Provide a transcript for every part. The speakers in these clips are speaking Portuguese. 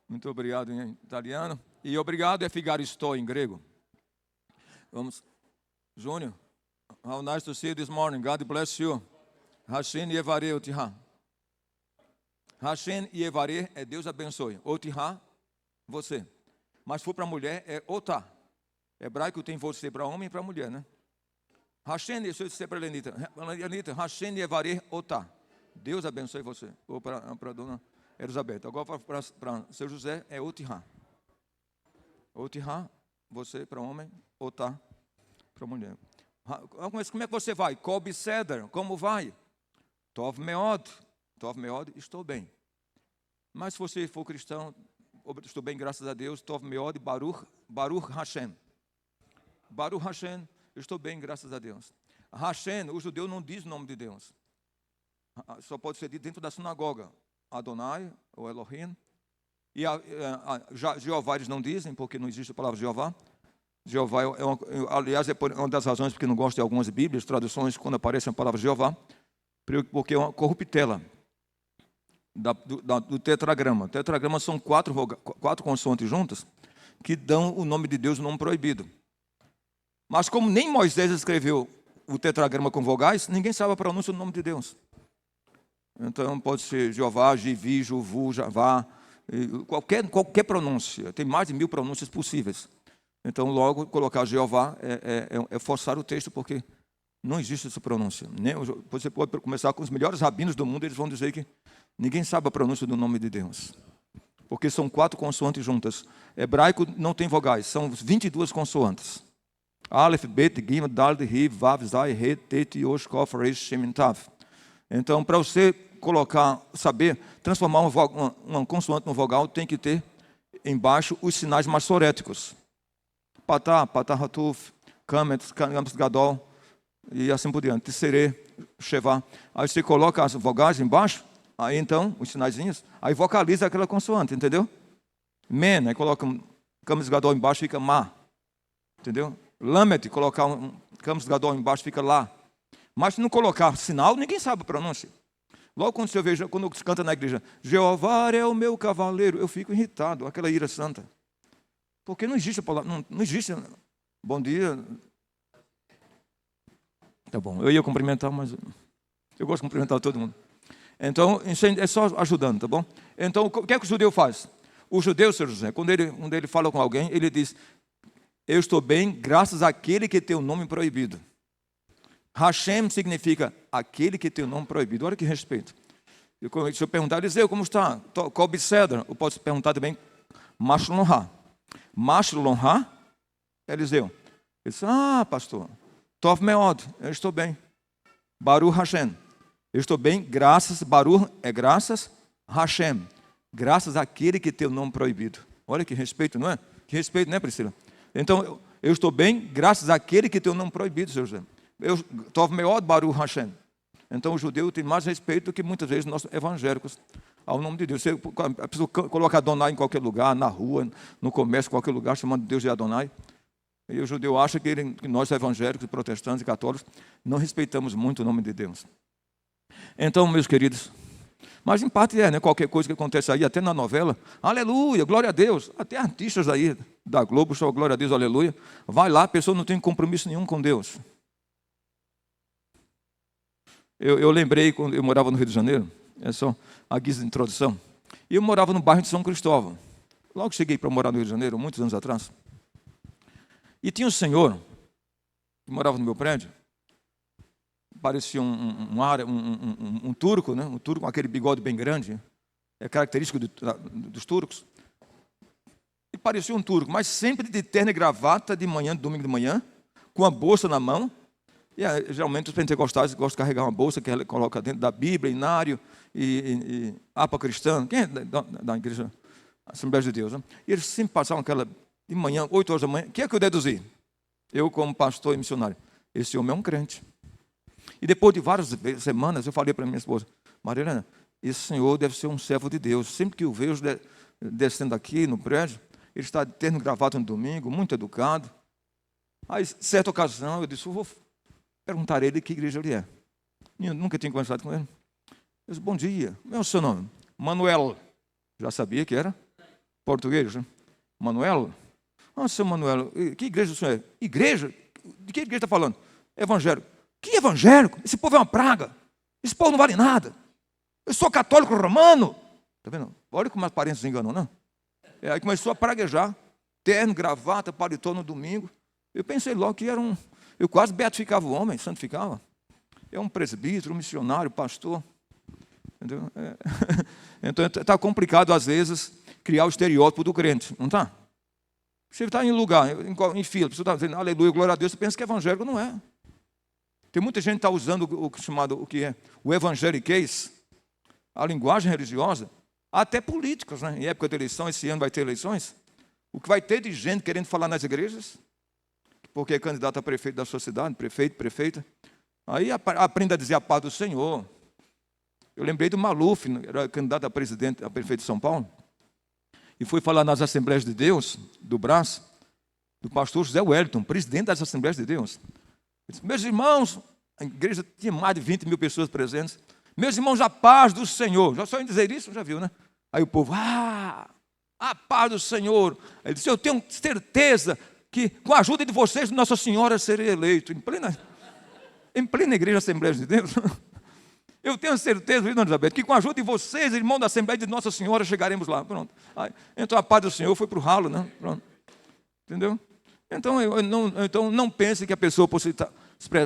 Muito obrigado em italiano. E obrigado é figaristo em grego. Vamos. Júnior, how nice to see you this morning. God bless you. Hashem Yevareh Otihá. Hashem Yevareh é Deus abençoe. Otihá, você. Mas se for para mulher, é Otá. Hebraico tem você para homem e para mulher, né? Hashem, deixa eu dizer para a Lenita. Hashem Yevareh Otá. Deus abençoe você. Ou para a dona Elizabeth. Agora para seu José é Otihá. Otihá, você para homem, Otá para mulher. Como é que você vai? Kobe Seder, como vai? Tov Meod. Tov Meod, estou bem. Mas se você for cristão, estou bem, graças a Deus. Tov Meod, Baruch Hashem. Baruch Hashem, estou bem, graças a Deus. Hashem, o judeu não diz o nome de Deus. Só pode ser dito dentro da sinagoga. Adonai, ou Elohim. E Jeová eles não dizem, porque não existe a palavra Jeová. Jeová, aliás, é uma das razões porque não gosto de algumas Bíblias, traduções, quando aparece a palavra Jeová, porque é uma corruptela do tetragrama. O tetragrama são quatro consoantes juntas que dão o nome de Deus, o nome proibido. Mas como nem Moisés escreveu o tetragrama com vogais, ninguém sabe a pronúncia do nome de Deus. Então pode ser Jeová, Jivi, Juvu, Javá, qualquer pronúncia. Tem mais de 1000 pronúncias possíveis. Então logo colocar Jeová é forçar o texto, porque não existe essa pronúncia. Você pode começar com os melhores rabinos do mundo, eles vão dizer que ninguém sabe a pronúncia do nome de Deus. Porque são 4 consoantes juntas. Hebraico não tem vogais, são 22 consoantes. Aleph, Bet, Gimel, Dal, Riv, Vav, Zai, He, Tet, Yosh, Kof, Reish, Shem, Tav. Então, para você saber transformar uma consoante numa vogal, tem que ter embaixo os sinais massoréticos. Patá, Patá, Hatuf, Kamet, Kamet, Gadol, e assim por diante. Serê, Shevá. Aí você coloca as vogais embaixo, aí então, os sinaizinhos, aí vocaliza aquela consoante, entendeu? Men, aí coloca Kamet, Gadol embaixo, fica Ma. Entendeu? Lamet, colocar Kamet, Gadol embaixo, fica Lá. Mas se não colocar sinal, ninguém sabe a pronúncia. Logo quando você veja, quando se canta na igreja, Jeová é o meu cavaleiro, eu fico irritado, aquela ira santa. Porque não existe a palavra, não existe. Bom dia. Tá bom, eu ia cumprimentar, mas eu gosto de cumprimentar todo mundo. Então, é só ajudando, tá bom? Então, o que é que o judeu faz? O judeu, Sr. José, quando ele fala com alguém, ele diz, eu estou bem graças àquele que tem o nome proibido. Hashem significa aquele que tem o nome proibido. Olha que respeito. Se eu perguntar, Eliseu, como está? Kobe Cedra. Eu posso perguntar também, Mashlonha. Mashlonha, Eliseu. Ele disse, pastor, Tov Meod, eu estou bem. Baruch Hashem. Eu estou bem, graças, Baruch é graças, Hashem. Graças àquele que tem o nome proibido. Olha que respeito, não é? Que respeito, né, Priscila? Então, eu estou bem, graças àquele que tem o nome proibido, Sr. José. Tov Meod Baruch Hashem. Então o judeu tem mais respeito do que muitas vezes nós evangélicos ao nome de Deus. Você coloca Adonai em qualquer lugar, na rua, no comércio, em qualquer lugar, chamando Deus de Adonai. E o judeu acha que nós evangélicos, protestantes e católicos não respeitamos muito o nome de Deus. Então, meus queridos, mas em parte né? Qualquer coisa que acontece aí, até na novela, aleluia, glória a Deus. Até artistas aí da Globo, só glória a Deus, aleluia. Vai lá, a pessoa não tem compromisso nenhum com Deus. Eu lembrei quando eu morava no Rio de Janeiro, é só a guisa de introdução, e eu morava no bairro de São Cristóvão. Logo cheguei para morar no Rio de Janeiro, muitos anos atrás, e tinha um senhor que morava no meu prédio, parecia um turco, né? Um turco com aquele bigode bem grande, é característico dos turcos, e parecia um turco, mas sempre de terno e gravata, de manhã, domingo de manhã, com a bolsa na mão. E geralmente os pentecostais gostam de carregar uma bolsa que ela coloca dentro da Bíblia, inário e apa cristã. Quem é da igreja Assembleia de Deus? Né? E eles sempre passavam aquela de manhã, 8 horas da manhã. O que é que eu deduzi? Eu, como pastor e missionário, esse homem é um crente. E depois de várias semanas, eu falei para minha esposa, Marilena, esse senhor deve ser um servo de Deus. Sempre que eu vejo descendo aqui no prédio, ele está de terno e gravata no domingo, muito educado. Aí, certa ocasião, eu disse, eu vou perguntar a ele que igreja ele é. Eu nunca tinha conversado com ele. Eu disse, bom dia, qual é o seu nome? Manuel. Já sabia que era português, né? Manuel. Ah, seu Manuel, que igreja o senhor é? Igreja? De que igreja está falando? Evangélico. Que evangélico? Esse povo é uma praga. Esse povo não vale nada. Eu sou católico romano. Está vendo? Olha como as parentes se enganam, não? Aí começou a praguejar. Terno, gravata, paletó no domingo. Eu pensei logo que era um... Eu quase beatificava o homem, santificava. É um presbítero, um missionário, pastor. Entendeu? Então está complicado, às vezes, criar o estereótipo do crente, não está? Você está em lugar, em fila, você está dizendo aleluia, glória a Deus, você pensa que é evangélico, não é. Tem muita gente que está usando o que é o evangeliquez, a linguagem religiosa, até políticos, né? Em época de eleição, esse ano vai ter eleições. O que vai ter de gente querendo falar nas igrejas, porque é candidato a prefeito da sua cidade, prefeito, prefeita. Aí aprenda a dizer a paz do Senhor. Eu lembrei do Maluf, era candidato a presidente, a prefeito de São Paulo, e foi falar nas Assembleias de Deus, do Brás, do pastor José Wellington, presidente das Assembleias de Deus. Ele disse, meus irmãos, a igreja tinha mais de 20 mil pessoas presentes, meus irmãos, a paz do Senhor. Já só em dizer isso, já viu, né? Aí o povo, a paz do Senhor. Ele disse, eu tenho certeza que com a ajuda de vocês, Nossa Senhora serei eleito. Em plena igreja Assembleia de Deus. Eu tenho certeza, Dona Elizabeth, que com a ajuda de vocês, irmão da Assembleia de Nossa Senhora, chegaremos lá. Pronto. Aí, então a paz do Senhor foi para o ralo, né? Pronto. Entendeu? Então não pense que a pessoa, por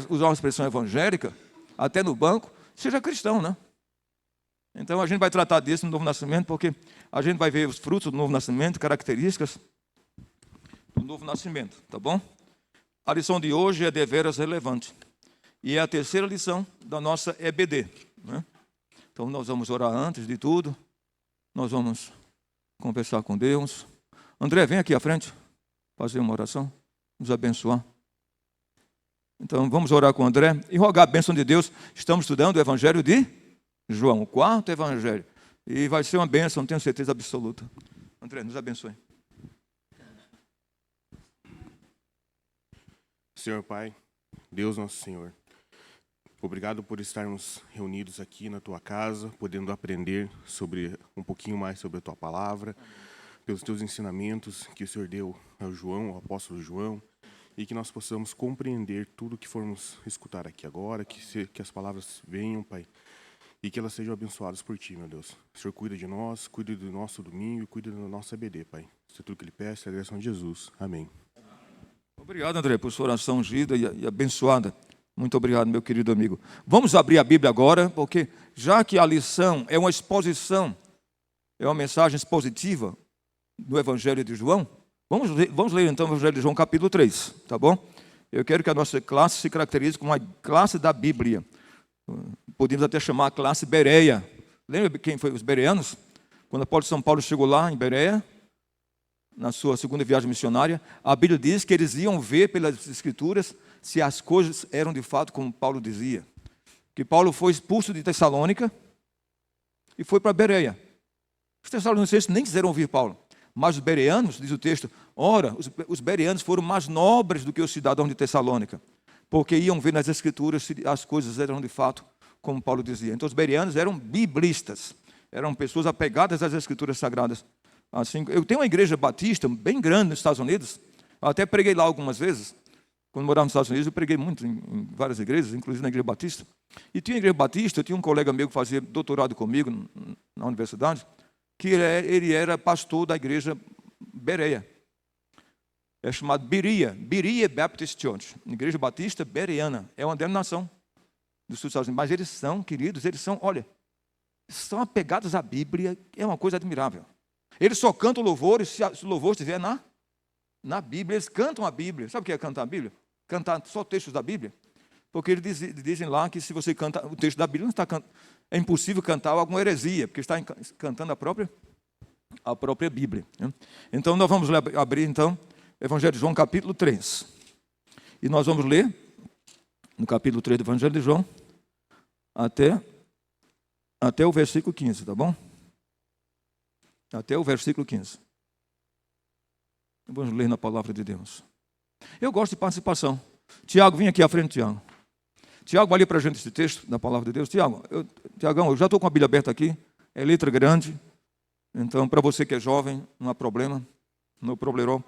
usar uma expressão evangélica, até no banco, seja cristão, né? Então a gente vai tratar disso no novo nascimento, porque a gente vai ver os frutos do novo nascimento, características do novo nascimento, tá bom? A lição de hoje é deveras relevante. E é a terceira lição da nossa EBD, né? Então nós vamos orar antes de tudo. Nós vamos conversar com Deus. André, vem aqui à frente, fazer uma oração, nos abençoar. Então vamos orar com o André e rogar a bênção de Deus. Estamos estudando o Evangelho de João, o quarto Evangelho. E vai ser uma bênção, tenho certeza absoluta. André, nos abençoe. Senhor Pai, Deus nosso Senhor, obrigado por estarmos reunidos aqui na Tua casa, podendo aprender um pouquinho mais sobre a Tua Palavra, pelos Teus ensinamentos que o Senhor deu ao João, ao apóstolo João, e que nós possamos compreender tudo que formos escutar aqui agora, que as palavras venham, Pai, e que elas sejam abençoadas por Ti, meu Deus. O Senhor cuida de nós, cuida do nosso domingo e cuida da nossa EBD, Pai. Isso é tudo que Ele peça, é a direção de Jesus. Amém. Obrigado, André, por sua oração ungida e abençoada. Muito obrigado, meu querido amigo. Vamos abrir a Bíblia agora, porque já que a lição é uma exposição, é uma mensagem expositiva do Evangelho de João, vamos ler então o Evangelho de João, capítulo 3, tá bom? Eu quero que a nossa classe se caracterize como uma classe da Bíblia. Podemos até chamar a classe Bereia. Lembra quem foi os bereanos? Quando o apóstolo São Paulo chegou lá em Bereia, na sua segunda viagem missionária, a Bíblia diz que eles iam ver pelas Escrituras se as coisas eram de fato como Paulo dizia. Que Paulo foi expulso de Tessalônica e foi para Bereia. Os tessalonicenses nem quiseram ouvir Paulo. Mas os bereanos, diz o texto, ora, os bereanos foram mais nobres do que os cidadãos de Tessalônica, porque iam ver nas Escrituras se as coisas eram de fato como Paulo dizia. Então os bereanos eram biblistas, eram pessoas apegadas às Escrituras sagradas. Assim, eu tenho uma igreja batista bem grande nos Estados Unidos, eu até preguei lá algumas vezes. Quando morava nos Estados Unidos, eu preguei muito em várias igrejas, inclusive na igreja batista. E tinha a igreja batista, eu tinha um colega meu que fazia doutorado comigo na universidade, que ele era pastor da igreja Bereia. É chamado Berea Baptist Church, igreja batista bereana. É uma denominação dos Estados Unidos. Mas eles são, queridos, olha, são apegados à Bíblia, é uma coisa admirável. Eles só cantam louvores se o louvor estiver na Bíblia. Eles cantam a Bíblia. Sabe o que é cantar a Bíblia? Cantar só textos da Bíblia. Porque eles dizem lá que se você canta o texto da Bíblia, não está é impossível cantar alguma heresia, porque está cantando a própria Bíblia. Então nós vamos abrir então Evangelho de João, capítulo 3. E nós vamos ler no capítulo 3 do Evangelho de João até o versículo 15, tá bom? Até o versículo 15. Vamos ler na palavra de Deus. Eu gosto de participação. Tiago, vem aqui à frente, Tiago. Tiago, vai ler para a gente esse texto da palavra de Deus. Tiagão, eu já estou com a Bíblia aberta aqui. É letra grande. Então, para você que é jovem, não há problema, não problemou.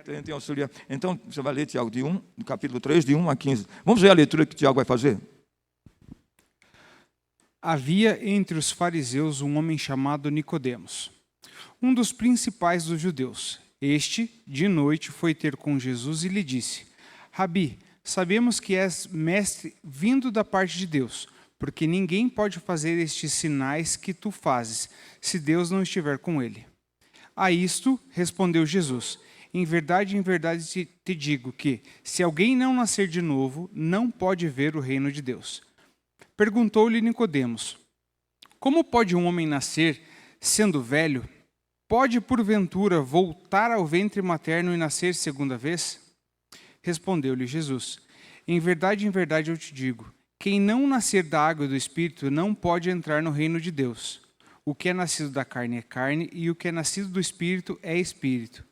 Tem auxiliar. Então, você vai ler Tiago do capítulo 3, de 1 a 15. Vamos ver a leitura que Tiago vai fazer? Havia entre os fariseus um homem chamado Nicodemos, um dos principais dos judeus. Este, de noite, foi ter com Jesus e lhe disse: Rabi, sabemos que és mestre vindo da parte de Deus, porque ninguém pode fazer estes sinais que tu fazes, se Deus não estiver com ele. A isto respondeu Jesus: em verdade te digo que, se alguém não nascer de novo, não pode ver o reino de Deus. Perguntou-lhe Nicodemos: como pode um homem nascer, sendo velho? Pode, porventura, voltar ao ventre materno e nascer segunda vez? Respondeu-lhe Jesus: em verdade eu te digo, quem não nascer da água e do Espírito não pode entrar no reino de Deus. O que é nascido da carne é carne, e o que é nascido do Espírito é Espírito.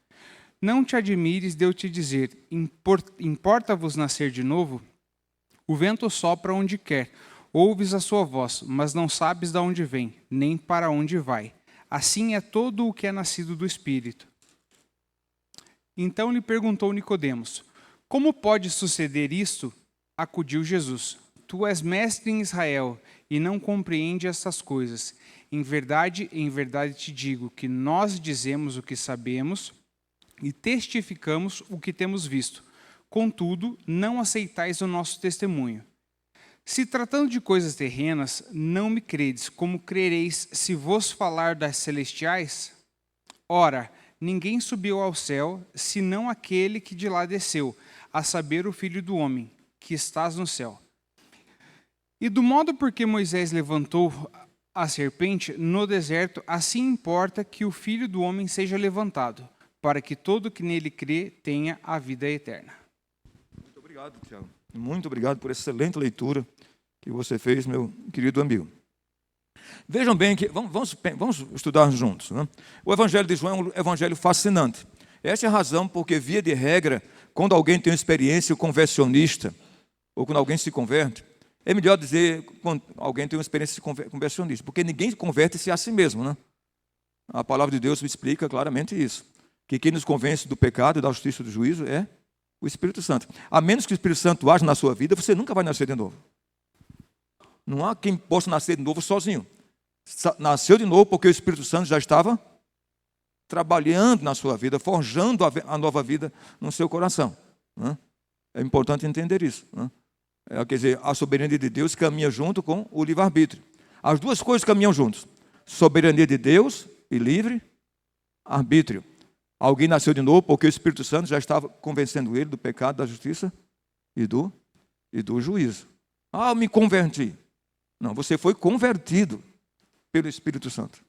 Não te admires de eu te dizer: importa-vos nascer de novo? O vento sopra onde quer, ouves a sua voz, mas não sabes de onde vem, nem para onde vai. Assim é todo o que é nascido do Espírito. Então lhe perguntou Nicodemos: como pode suceder isto? Acudiu Jesus: tu és mestre em Israel e não compreende estas coisas. Em verdade te digo que nós dizemos o que sabemos e testificamos o que temos visto. Contudo, não aceitais o nosso testemunho. Se tratando de coisas terrenas, não me credes, como crereis se vos falar das celestiais? Ora, ninguém subiu ao céu, senão aquele que de lá desceu, a saber, o Filho do Homem, que estás no céu. E do modo por que Moisés levantou a serpente no deserto, assim importa que o Filho do Homem seja levantado, para que todo que nele crê tenha a vida eterna. Muito obrigado, Tiago. Muito obrigado por essa excelente leitura que você fez, meu querido amigo. Vejam bem que vamos estudar juntos, né? O Evangelho de João é um evangelho fascinante. Essa é a razão porque, via de regra, quando alguém tem uma experiência conversionista, ou quando alguém se converte, é melhor dizer quando alguém tem uma experiência conversionista, porque ninguém converte-se a si mesmo, né? A palavra de Deus explica claramente isso, que quem nos convence do pecado e da justiça e do juízo é o Espírito Santo. A menos que o Espírito Santo age na sua vida, você nunca vai nascer de novo. Não há quem possa nascer de novo sozinho. Nasceu de novo porque o Espírito Santo já estava trabalhando na sua vida, forjando a nova vida no seu coração, né? É importante entender isso, né? Quer dizer, a soberania de Deus caminha junto com o livre-arbítrio. As duas coisas caminham juntos: soberania de Deus e livre-arbítrio. Alguém nasceu de novo porque o Espírito Santo já estava convencendo ele do pecado, da justiça e do juízo. Ah, eu me converti. Não, você foi convertido pelo Espírito Santo.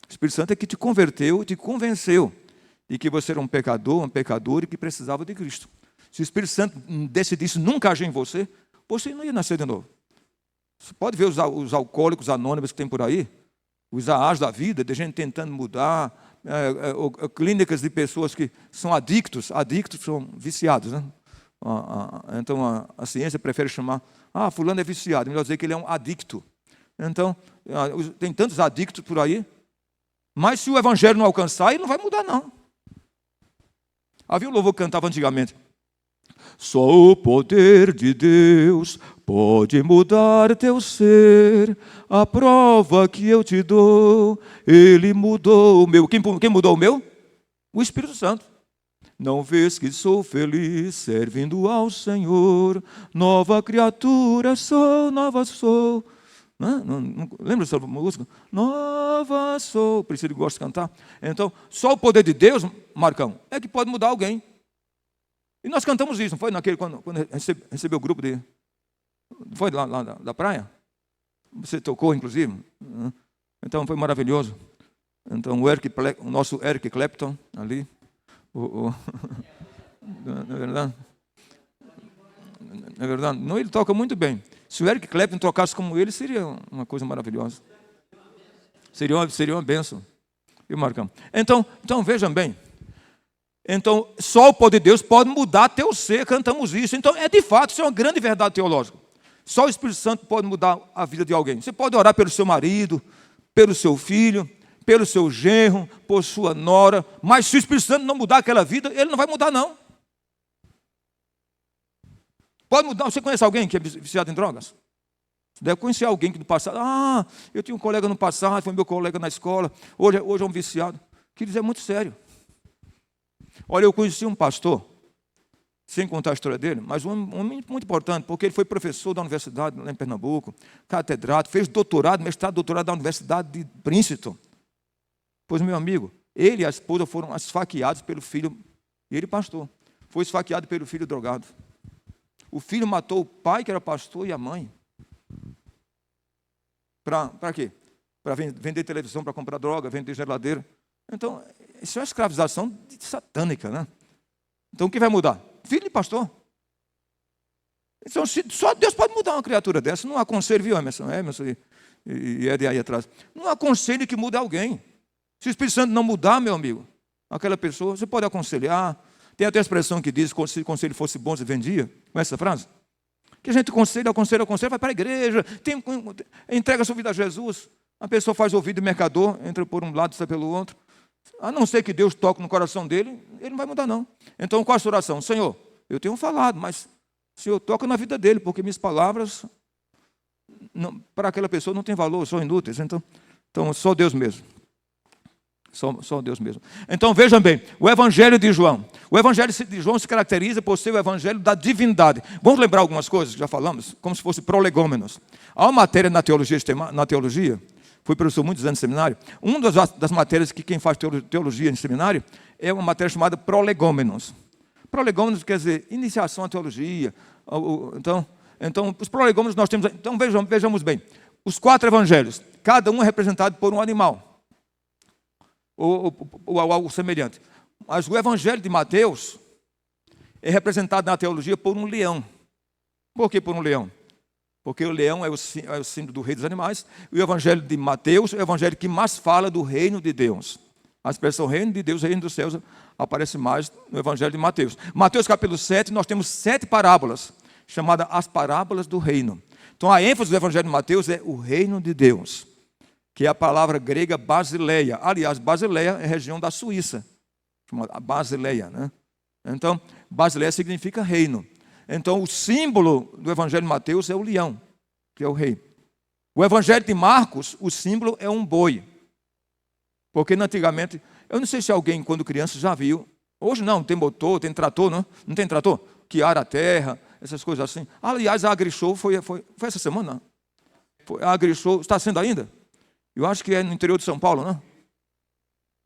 O Espírito Santo é que te converteu, te convenceu de que você era um pecador e que precisava de Cristo. Se o Espírito Santo decidisse nunca agir em você, você não ia nascer de novo. Você pode ver os alcoólicos anônimos que tem por aí, os AAs da vida, de gente tentando mudar, clínicas de pessoas que são adictos são viciados, né? Então a ciência prefere chamar, fulano é viciado, melhor dizer que ele é um adicto. Então, tem tantos adictos por aí, mas se o evangelho não alcançar, ele não vai mudar, não. Havia um louvor que cantava antigamente: só o poder de Deus pode mudar teu ser, a prova que eu te dou, ele mudou o meu. Quem mudou o meu? O Espírito Santo. Não vês que sou feliz servindo ao Senhor, nova criatura sou, nova sou. Não lembra dessa música? Nova sou. Priscila gosta de cantar. Então, só o poder de Deus, Marcão, é que pode mudar alguém. E nós cantamos isso, não foi naquele quando recebeu o grupo de... Foi lá da praia? Você tocou, inclusive. Então, foi maravilhoso. Então, o nosso Eric Clapton, ali, não é verdade? Não é verdade? Não, ele toca muito bem. Se o Eric Clapton tocasse como ele, seria uma coisa maravilhosa. Seria uma bênção. E Marcão? Então, vejam bem. Então, só o poder de Deus pode mudar teu ser, cantamos isso. Então, de fato, isso é uma grande verdade teológica. Só o Espírito Santo pode mudar a vida de alguém. Você pode orar pelo seu marido, pelo seu filho, pelo seu genro, por sua nora, mas se o Espírito Santo não mudar aquela vida, ele não vai mudar não. Pode mudar. Você conhece alguém que é viciado em drogas? Você deve conhecer alguém que no passado, eu tinha um colega no passado, foi meu colega na escola, hoje é um viciado. Queridos, é muito sério. Olha, eu conheci um pastor, sem contar a história dele, mas um homem muito importante, porque ele foi professor da universidade lá em Pernambuco, catedrático, fez doutorado, mestrado, doutorado da Universidade de Princeton. Pois, meu amigo, ele e a esposa foram esfaqueados pelo filho, ele pastor, foi esfaqueado pelo filho drogado. O filho matou o pai, que era pastor, e a mãe. Para quê? Para vender televisão, para comprar droga, vender geladeira. Então, isso é uma escravização satânica, né? Então, o que vai mudar? Filho de pastor. Então, só Deus pode mudar uma criatura dessa. Não aconselho, viu, Emerson e é de aí atrás. Não aconselho que mude alguém. Se o Espírito Santo não mudar, meu amigo, aquela pessoa, você pode aconselhar. Tem até a expressão que diz, se o conselho fosse bom, se vendia. Conhece essa frase? Que a gente aconselha, vai para a igreja, entrega a sua vida a Jesus. A pessoa faz ouvido de mercador, entra por um lado e sai pelo outro. A não ser que Deus toque no coração dele, ele não vai mudar não. Então, qual a sua oração? Senhor, eu tenho falado, mas Senhor, toca na vida dele, porque minhas palavras, para aquela pessoa, não tem valor, são inúteis. Então só Deus mesmo. Só Deus mesmo. Então, vejam bem, o Evangelho de João. O Evangelho de João se caracteriza por ser o Evangelho da divindade. Vamos lembrar algumas coisas que já falamos, como se fosse prolegômenos. Há uma matéria na teologia, fui professor muitos anos de seminário, uma das matérias que quem faz teologia em seminário é uma matéria chamada prolegômenos. Prolegômenos quer dizer iniciação à teologia. Então os prolegômenos nós temos. Então vejamos bem. Os 4 evangelhos, cada um é representado por um animal. Ou algo semelhante. Mas o Evangelho de Mateus é representado na teologia por um leão. Por que por um leão? Porque o leão é o símbolo do rei dos animais. E o Evangelho de Mateus é o Evangelho que mais fala do reino de Deus. A expressão reino de Deus, reino dos céus, aparece mais no Evangelho de Mateus. Mateus capítulo 7, nós temos 7 parábolas, chamadas as parábolas do reino. Então a ênfase do Evangelho de Mateus é o reino de Deus, que é a palavra grega Basileia. Aliás, Basileia é a região da Suíça, chamada Basileia, né? Então, Basileia significa reino. Então, o símbolo do Evangelho de Mateus é o leão, que é o rei. O Evangelho de Marcos, o símbolo é um boi. Porque antigamente, eu não sei se alguém, quando criança, já viu. Hoje não, tem motor, tem trator, não? Não tem trator? Que ara a terra, essas coisas assim. Aliás, a AgriShow foi essa semana. A AgriShow está sendo ainda? Eu acho que é no interior de São Paulo, não?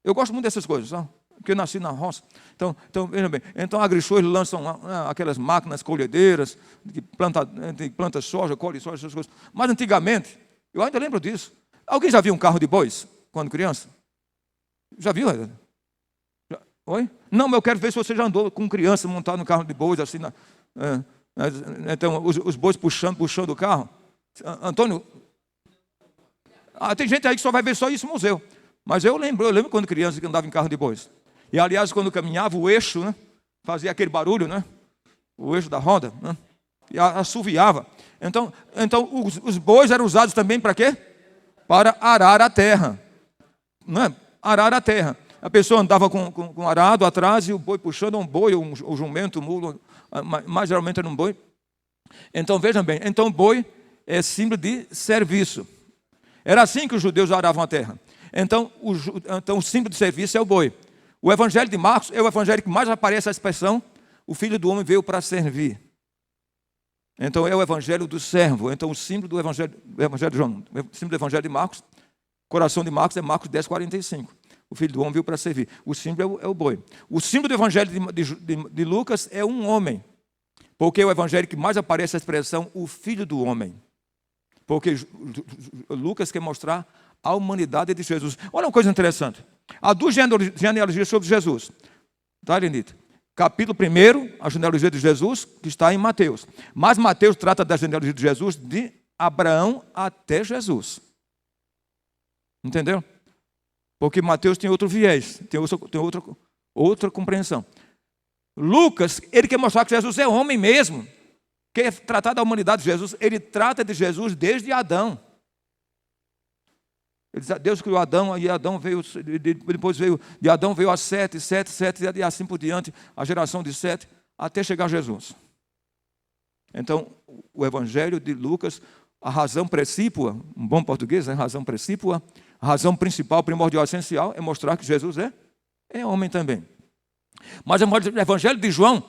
Eu gosto muito dessas coisas, sabe? Porque eu nasci na roça. Então veja bem. Então, a AgriShow lançam aquelas máquinas colhedeiras, que planta soja, colhe soja, essas coisas. Mas antigamente, eu ainda lembro disso. Alguém já viu um carro de bois, quando criança? Já viu? Oi? Não, mas eu quero ver se você já andou com criança montado no carro de bois, assim. Então, os bois puxando o carro. Antônio... tem gente aí que só vai ver só isso no museu. Mas eu lembro quando criança que andava em carro de bois. E aliás, quando caminhava, o eixo, né, fazia aquele barulho, né? O eixo da roda, né? E assoviava. Então os bois eram usados também para quê? Para arar a terra. Não é? Arar a terra. A pessoa andava com arado atrás e o boi puxando um boi, ou um jumento, um mulo, mas geralmente era um boi. Então vejam bem, então boi é símbolo de serviço. Era assim que os judeus aravam a terra. Então o símbolo de serviço é o boi. O Evangelho de Marcos é o evangelho que mais aparece a expressão: o Filho do Homem veio para servir. Então é o Evangelho do servo. Então o símbolo do Evangelho de João, o símbolo do Evangelho de Marcos, coração de Marcos é Marcos 10:45. O Filho do Homem veio para servir. O símbolo é o boi. O símbolo do Evangelho de Lucas é um homem. Porque é o evangelho que mais aparece a expressão o Filho do Homem. Porque Lucas quer mostrar a humanidade de Jesus. Olha uma coisa interessante. Há 2 genealogias sobre Jesus. Tá, Lenita? Capítulo 1, a genealogia de Jesus, que está em Mateus. Mas Mateus trata da genealogia de Jesus de Abraão até Jesus. Entendeu? Porque Mateus tem outro viés, tem outra compreensão. Lucas, ele quer mostrar que Jesus é homem mesmo. Quer tratar da humanidade de Jesus, ele trata de Jesus desde Adão. Deus criou Adão, e Adão veio, depois veio, de Adão veio a Sete, e assim por diante, a geração de Sete, até chegar a Jesus. Então, o Evangelho de Lucas, a razão precípua, um bom português, né? Razão precípua, a razão principal, primordial, essencial, é mostrar que Jesus é homem também. Mas o Evangelho de João,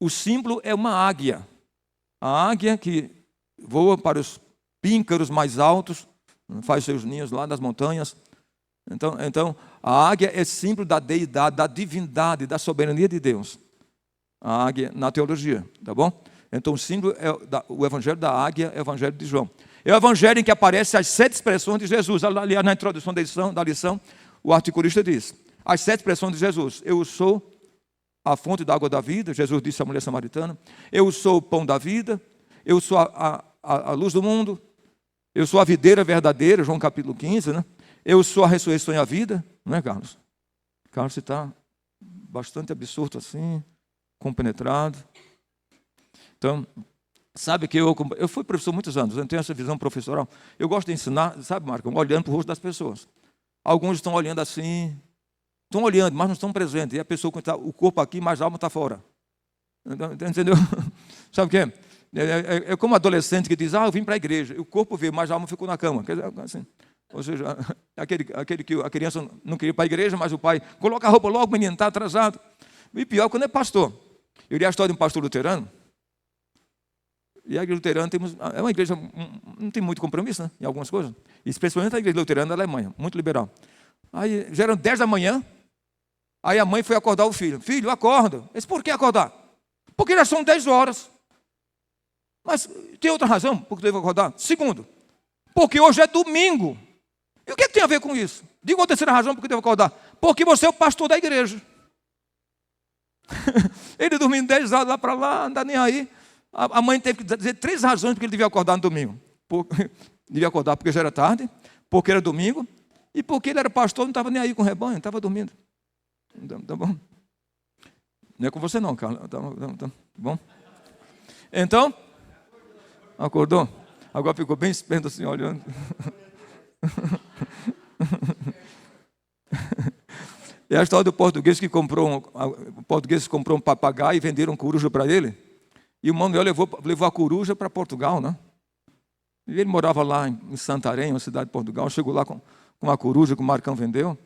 o símbolo é uma águia. A águia que voa para os píncaros mais altos, faz seus ninhos lá nas montanhas. Então, a águia é símbolo da deidade, da divindade, da soberania de Deus. A águia na teologia, tá bom? Então, o símbolo o evangelho da águia é o evangelho de João. É o evangelho em que aparecem as 7 expressões de Jesus. Ali na introdução da lição, o articulista diz: as 7 expressões de Jesus. Eu sou a fonte da água da vida, Jesus disse à mulher samaritana. Eu sou o pão da vida. Eu sou a luz do mundo. Eu sou a videira verdadeira, João capítulo 15, né? Eu sou a ressurreição e a vida, não é, Carlos? Carlos está bastante absurdo assim, compenetrado. Então, sabe que eu fui professor há muitos anos, eu tenho essa visão professoral. Eu gosto de ensinar, sabe, Marco, olhando para o rosto das pessoas. Alguns estão olhando assim, estão olhando, mas não estão presentes. E a pessoa com o corpo aqui, mas a alma está fora. Entendeu? Sabe o que é? É como um adolescente que diz: eu vim para a igreja. E o corpo veio, mas a alma ficou na cama. Quer dizer, assim, ou seja, aquele que a criança não queria ir para a igreja, mas o pai coloca a roupa logo, o menino está atrasado. E pior, quando é pastor. Eu li a história de um pastor luterano. E a igreja luterana é uma igreja, não tem muito compromisso, né, em algumas coisas. Especialmente a igreja luterana da Alemanha, muito liberal. Aí já eram 10 da manhã. Aí a mãe foi acordar o filho. Filho, acorda. Ele disse: por que acordar? Porque já são 10 horas. Mas tem outra razão por que eu devo acordar? Segundo, porque hoje é domingo. E o que tem a ver com isso? Diga uma terceira razão por que eu devo acordar. Porque você é o pastor da igreja. Ele dormindo 10 horas lá para lá, não anda nem aí. A mãe teve que dizer 3 razões porque ele devia acordar no domingo. Devia acordar porque já era tarde, porque era domingo, e porque ele era pastor, não estava nem aí com o rebanho, estava dormindo. Tá bom? Não é com você não, Carlos. Tá bom? Então, acordou? Agora ficou bem esperto assim, olhando. É a história do português que comprou um papagaio e venderam coruja para ele. E o Manuel levou a coruja para Portugal, né? E ele morava lá em Santarém, uma cidade de Portugal. Chegou lá com a coruja que o Marcão vendeu,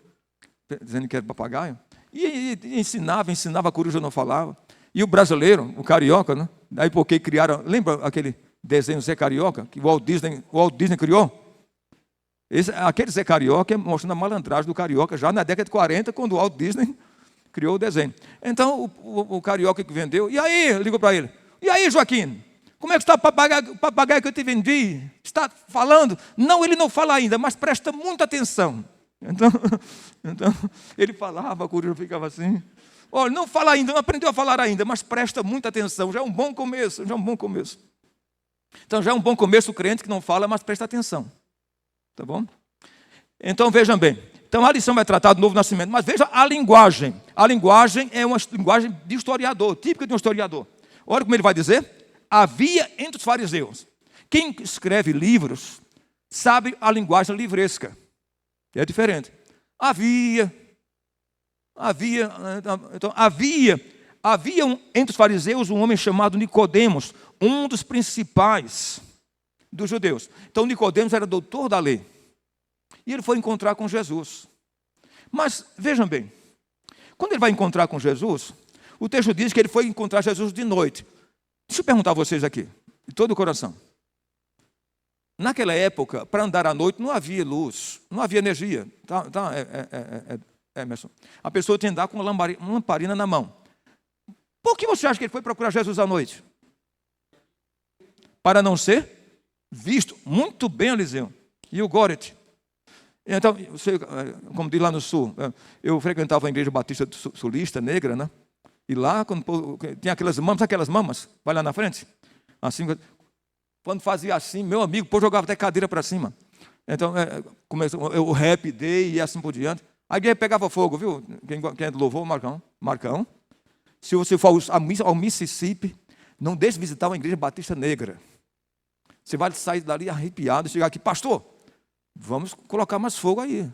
dizendo que era papagaio. E ensinava, a coruja não falava. E o brasileiro, o carioca, né? Daí porque criaram, lembra aquele desenho Zé Carioca, que o Walt Disney criou? Aquele Zé Carioca é mostrando a malandragem do carioca já na década de 40, quando o Walt Disney criou o desenho. Então, o carioca que vendeu, e aí, ligou para ele: e aí, Joaquim, como é que está o papagaio que eu te vendi? Está falando? Não, ele não fala ainda, mas presta muita atenção. Então ele falava, a coruja ficava assim: olha, não fala ainda, não aprendeu a falar ainda, mas presta muita atenção, já é um bom começo, Então já é um bom começo o crente que não fala, mas presta atenção. Tá bom? Então vejam bem. Então a lição vai tratar do novo nascimento, mas veja a linguagem. A linguagem é uma linguagem de historiador, típica de um historiador. Olha como ele vai dizer: havia entre os fariseus. Quem escreve livros sabe a linguagem livresca. É diferente. Havia entre os fariseus um homem chamado Nicodemos, um dos principais dos judeus. Então Nicodemos era doutor da lei. E ele foi encontrar com Jesus. Mas vejam bem, quando ele vai encontrar com Jesus, o texto diz que ele foi encontrar Jesus de noite. Deixa eu perguntar a vocês aqui, de todo o coração. Naquela época, para andar à noite, não havia luz, não havia energia. Emerson. A pessoa tinha que andar com uma lamparina na mão. Por que você acha que ele foi procurar Jesus à noite? Para não ser visto. Muito bem, Eliseu. E o Goret? Então, como diz lá no sul, eu frequentava a igreja batista sulista, negra, né? E lá, quando tinha aquelas mamas, vai lá na frente, assim, quando fazia assim, meu amigo, pô, jogava até cadeira para cima. Então, começou o rap day e assim por diante. A igreja pegava fogo, viu? Quem louvou, Marcão. Se você for ao Mississippi, não deixe de visitar uma igreja batista negra. Você vai sair dali arrepiado e chegar aqui: pastor, vamos colocar mais fogo aí.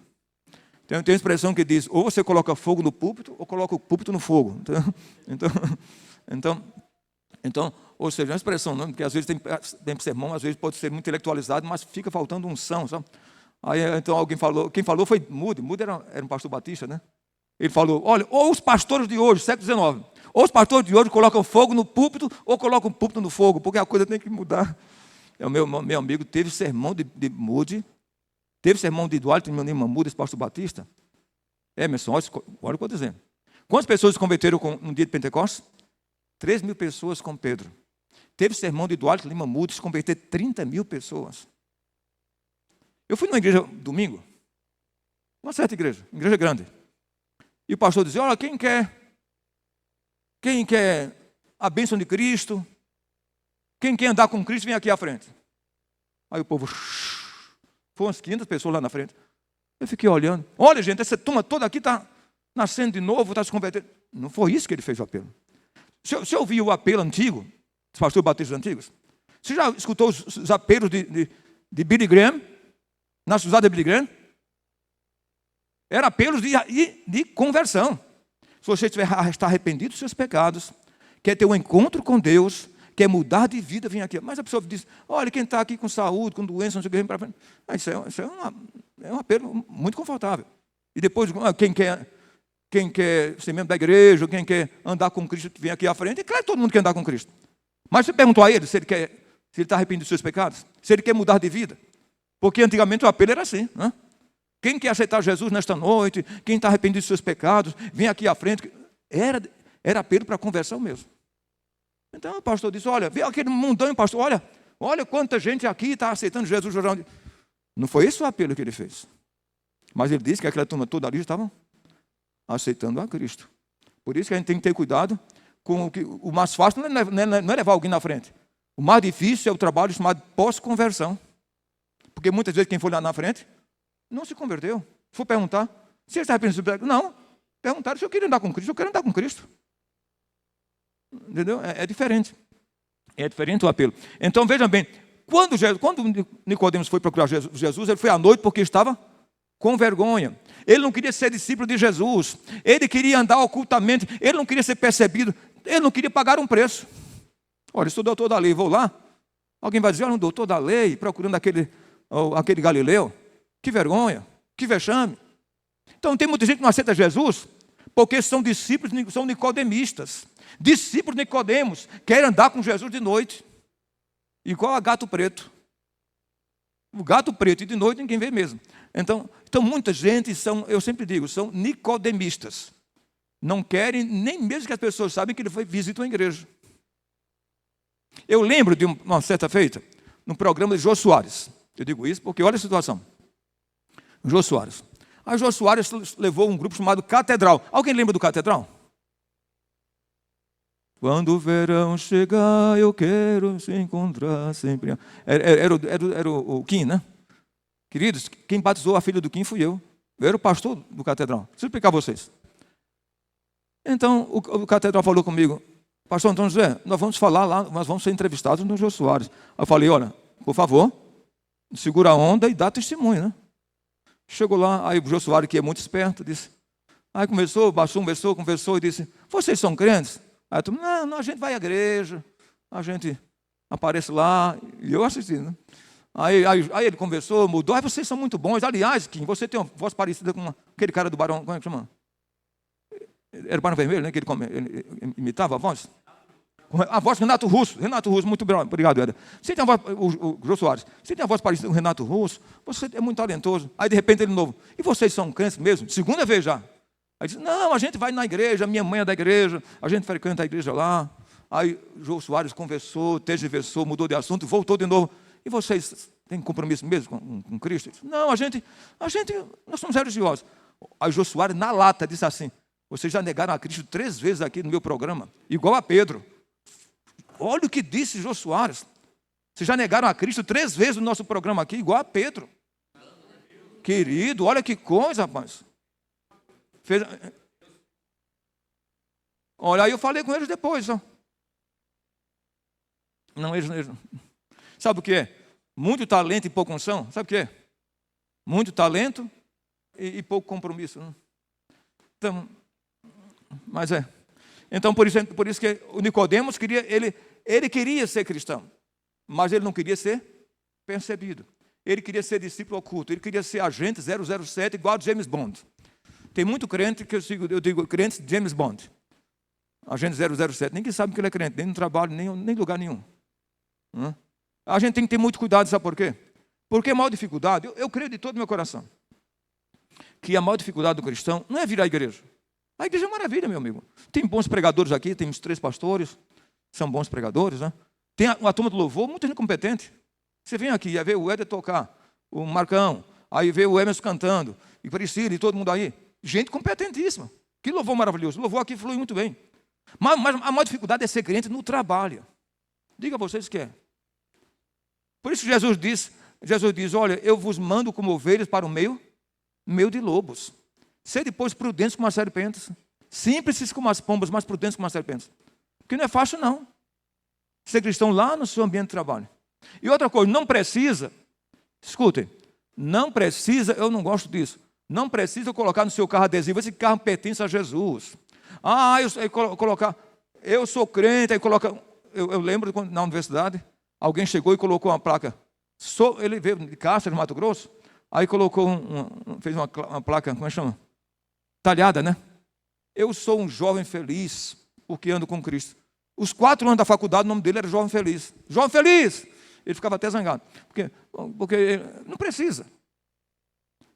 Tem uma expressão que diz, ou você coloca fogo no púlpito, ou coloca o púlpito no fogo. Então, ou seja, é uma expressão, não? Porque às vezes tem sermão, às vezes pode ser muito intelectualizado, mas fica faltando unção, sabe? Aí então alguém falou, quem falou foi Moody era um pastor batista, né? Ele falou, olha, ou os pastores de hoje, século XIX, ou os pastores de hoje colocam fogo no púlpito, ou colocam o púlpito no fogo, porque a coisa tem que mudar. O meu amigo teve sermão de Moody, teve sermão de Dwight Moody, esse pastor batista. Emerson, olha o que eu estou dizendo. Quantas pessoas se converteram no dia de Pentecostes? 3.000 pessoas com Pedro. Teve sermão de Dwight Lima Moody, se converter 30.000 pessoas. Eu fui numa igreja domingo, uma certa igreja grande. E o pastor dizia, olha, quem quer a bênção de Cristo, quem quer andar com Cristo, vem aqui à frente. Aí o povo, foi umas 500 pessoas lá na frente. Eu fiquei olhando, olha gente, essa turma toda aqui está nascendo de novo, está se convertendo. Não foi isso que ele fez o apelo. Você ouviu o apelo antigo, dos pastores batistas antigos? Você já escutou os apelos de Billy Graham, na cidade de Billy Graham? Era apelos de conversão. Se você está arrependido dos seus pecados, quer ter um encontro com Deus, quer mudar de vida, vem aqui. Mas a pessoa diz, olha, quem está aqui com saúde, com doença, não sei o que, vem para frente. Isso é um apelo muito confortável. E depois, quem quer ser membro da igreja, quem quer andar com Cristo, vem aqui à frente. É claro que todo mundo quer andar com Cristo. Mas você perguntou a ele se ele está arrependido dos seus pecados, se ele quer mudar de vida. Porque antigamente o apelo era assim, né? Quem quer aceitar Jesus nesta noite, quem está arrependido dos seus pecados, vem aqui à frente. Era apelo para conversão mesmo. Então o pastor disse, olha, vê aquele mundão, pastor, olha quanta gente aqui está aceitando Jesus. Não foi esse o apelo que ele fez. Mas ele disse que aquela turma toda ali estavam aceitando a Cristo. Por isso que a gente tem que ter cuidado com o que o mais fácil não é levar alguém na frente. O mais difícil é o trabalho chamado pós-conversão. Porque muitas vezes quem foi lá na frente não se converteu. Se for perguntar, se ele está arrependido, não. Perguntaram se eu queria andar com Cristo, eu quero andar com Cristo. Entendeu? É diferente. É diferente o apelo. Então, vejam bem, quando Nicodemos foi procurar Jesus, ele foi à noite porque estava com vergonha. Ele não queria ser discípulo de Jesus. Ele queria andar ocultamente. Ele não queria ser percebido. Ele não queria pagar um preço. Olha, eu sou doutor da lei, vou lá. Alguém vai dizer, olha, um doutor da lei, procurando aquele Galileu. Que vergonha, que vexame. Então tem muita gente que não aceita Jesus porque são discípulos, são nicodemistas. Discípulos Nicodemos querem andar com Jesus de noite, igual a gato preto. O gato preto e de noite ninguém vê mesmo. Então muita gente eu sempre digo, são nicodemistas. Não querem nem mesmo que as pessoas saibam que ele foi visitar uma igreja. Eu lembro de uma certa feita, no programa de Jô Soares. Eu digo isso porque olha a situação. Jô Soares. A Jô Soares levou um grupo chamado Catedral. Alguém lembra do Catedral? Quando o verão chegar, eu quero se encontrar sempre. Era o Kim, né? Queridos, quem batizou a filha do Kim fui eu. Eu era o pastor do Catedral. Deixa eu explicar a vocês. Então, o Catedral falou comigo, pastor Antônio José, nós vamos falar lá, nós vamos ser entrevistados no Jô Soares. Eu falei, olha, por favor, segura a onda e dá testemunho, né? Chegou lá, aí o Jô Soares, que é muito esperto, disse. Aí conversou e disse, vocês são crentes? Aí eu não, a gente vai à igreja, a gente aparece lá, e eu assisti, né? Aí ele conversou, mudou, aí vocês são muito bons. Aliás, Kim, você tem uma voz parecida com aquele cara do Barão, como é que chama? Era o Barão Vermelho, né? Que ele imitava a voz. A voz do Renato Russo, muito bem, obrigado, Eda. Você tem a voz, o Jô Soares, você tem a voz parecida com o Renato Russo, você é muito talentoso. Aí, de repente, ele novo, e vocês são crentes mesmo? Segunda vez já. Aí disse, não, a gente vai na igreja, minha mãe é da igreja, a gente frequenta a igreja lá. Aí, o Jô Soares conversou, tergiversou, mudou de assunto, voltou de novo. E vocês têm compromisso mesmo com Cristo? Ele disse, não, nós somos religiosos. Aí, o Jô Soares, na lata, disse assim, vocês já negaram a Cristo 3 vezes aqui no meu programa, igual a Pedro. Olha o que disse Jô Soares. Vocês já negaram a Cristo 3 vezes no nosso programa aqui, igual a Pedro. Querido, olha que coisa, rapaz. Olha, aí eu falei com eles depois. Ó. Não, eles. Sabe o que é? Muito talento e pouca unção. Sabe o que é? Muito talento e pouco compromisso. Né? Então, mas é. Então, por isso que o Nicodemos queria, ele queria ser cristão, mas ele não queria ser percebido. Ele queria ser discípulo oculto, ele queria ser agente 007 igual a James Bond. Tem muito crente que eu digo crente James Bond. Agente 007, ninguém sabe que ele é crente, nem no trabalho, nem em lugar nenhum. A gente tem que ter muito cuidado, sabe por quê? Porque a maior dificuldade, eu creio de todo o meu coração, que a maior dificuldade do cristão não é vir à igreja. A igreja é uma maravilha, meu amigo. Tem bons pregadores aqui, tem uns 3 pastores, são bons pregadores, né? Tem uma turma do louvor, muita gente competente. Você vem aqui, aí vê o Éder tocar, o Marcão, aí vê o Emerson cantando, e Priscila, e todo mundo aí. Gente competentíssima. Que louvor maravilhoso. O louvor aqui flui muito bem. Mas a maior dificuldade é ser crente no trabalho. Diga a vocês que é. Por isso Jesus diz, olha, eu vos mando como ovelhas para o meio de lobos. Sede, pois, prudentes como as serpentes. Simples como as pombas, mas prudentes como as serpentes. Porque não é fácil, não. Ser cristão lá no seu ambiente de trabalho. E outra coisa, não precisa, escutem, não precisa, eu não gosto disso, não precisa colocar no seu carro adesivo, esse carro pertence a Jesus. Eu sou crente, aí coloca, eu lembro quando na universidade, alguém chegou e colocou uma placa, ele veio de Castro, de Mato Grosso, aí colocou, fez uma placa, como é que chama? Talhada, né? Eu sou um jovem feliz, porque ando com Cristo. Os 4 anos da faculdade, o nome dele era Jovem Feliz. Jovem Feliz! Ele ficava até zangado. Porque não precisa.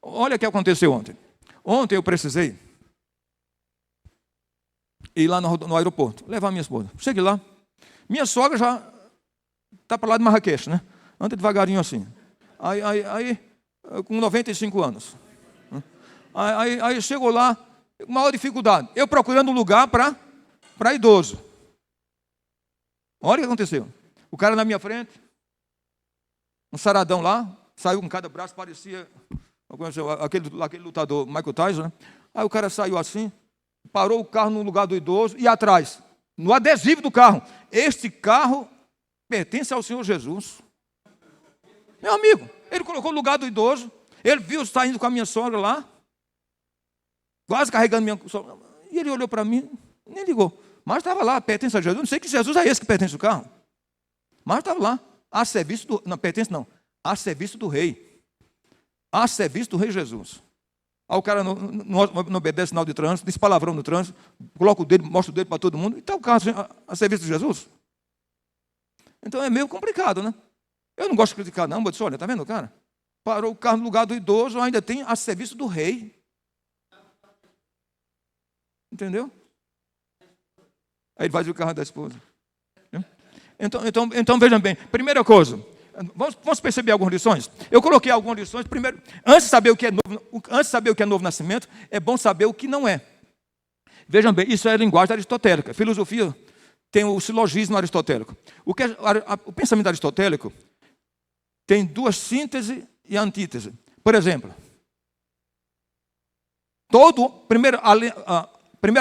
Olha o que aconteceu ontem. Ontem eu precisei ir lá no aeroporto, levar minha esposa. Cheguei lá. Minha sogra já está para lá de Marrakech, né? Anda devagarinho assim. Aí com 95 anos. Aí chegou lá, maior dificuldade. Eu procurando um lugar para idoso. Olha o que aconteceu. O cara na minha frente, um saradão lá, saiu com cada braço, parecia aquele lutador Michael Tyson, né? Aí o cara saiu assim, parou o carro no lugar do idoso e atrás, no adesivo do carro, este carro pertence ao Senhor Jesus. Meu amigo, ele colocou o lugar do idoso, ele viu estar indo com a minha sogra lá, quase carregando minha sogra, e ele olhou para mim, nem ligou, mas estava lá, pertence a Jesus. Não sei que Jesus é esse que pertence ao carro, mas estava lá, a serviço do, não pertence não, a serviço do rei, a serviço do rei Jesus. Aí o cara não obedece sinal de trânsito, diz palavrão no trânsito, coloca o dedo, mostra o dedo para todo mundo, e está o carro a serviço de Jesus. Então é meio complicado, né? Eu não gosto de criticar não, mas disse, olha, está vendo o cara? Parou o carro no lugar do idoso, ainda tem a serviço do rei. Entendeu? Aí ele vai ver o carro da esposa. Então vejam bem, primeira coisa, vamos perceber algumas lições? Eu coloquei algumas lições. Primeiro, antes de saber o que é novo nascimento, é bom saber o que não é. Vejam bem, isso é linguagem aristotélica. Filosofia tem o silogismo aristotélico. O pensamento aristotélico tem 2 sínteses e antítese. Por exemplo, primeira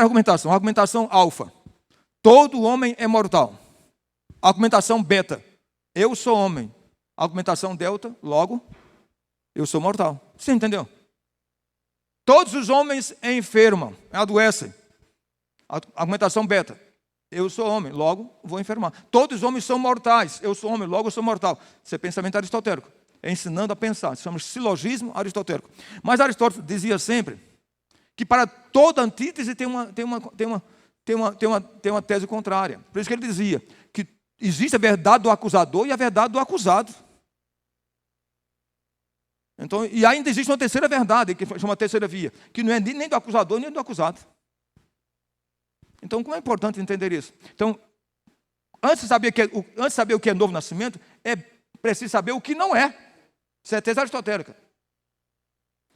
argumentação alfa. Todo homem é mortal. Argumentação beta. Eu sou homem. Argumentação delta, logo, eu sou mortal. Você entendeu? Todos os homens enfermam, adoecem. Argumentação beta. Eu sou homem, logo vou enfermar. Todos os homens são mortais. Eu sou homem, logo eu sou mortal. Isso é pensamento aristotélico. É ensinando a pensar. Isso chama silogismo aristotélico. Mas Aristóteles dizia sempre que para toda antítese tem uma tese contrária. Por isso que ele dizia que existe a verdade do acusador e a verdade do acusado. Então, e ainda existe uma terceira verdade, que chama terceira via, que não é nem do acusador nem do acusado. Então, como é importante entender isso? Então, antes de saber o que é novo nascimento, é preciso saber o que não é. Isso é tese aristotélica.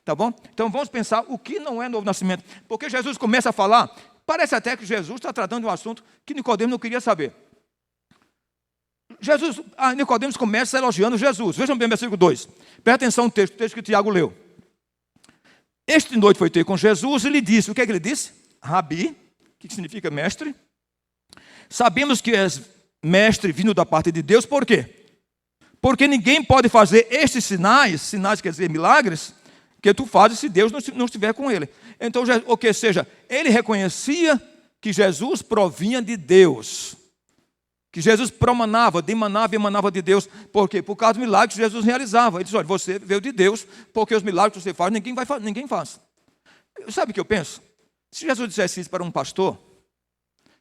Tá bom? Então, vamos pensar o que não é novo nascimento. Porque Jesus começa a falar, parece até que Jesus está tratando de um assunto que Nicodemos não queria saber. Nicodemos começa elogiando Jesus. Vejam bem o versículo 2. Presta atenção no texto que Tiago leu. Este noite foi ter com Jesus e lhe disse, o que é que ele disse? Rabi, que significa mestre. Sabemos que és mestre vindo da parte de Deus, por quê? Porque ninguém pode fazer estes sinais quer dizer milagres, que tu fazes se Deus não estiver com ele. Então, ou que seja, ele reconhecia que Jesus provinha de Deus. Que Jesus promanava, emanava de Deus. Por quê? Por causa dos milagres que Jesus realizava. Ele disse, olha, você veio de Deus, porque os milagres que você faz, ninguém faz. Sabe o que eu penso? Se Jesus dissesse isso para um pastor,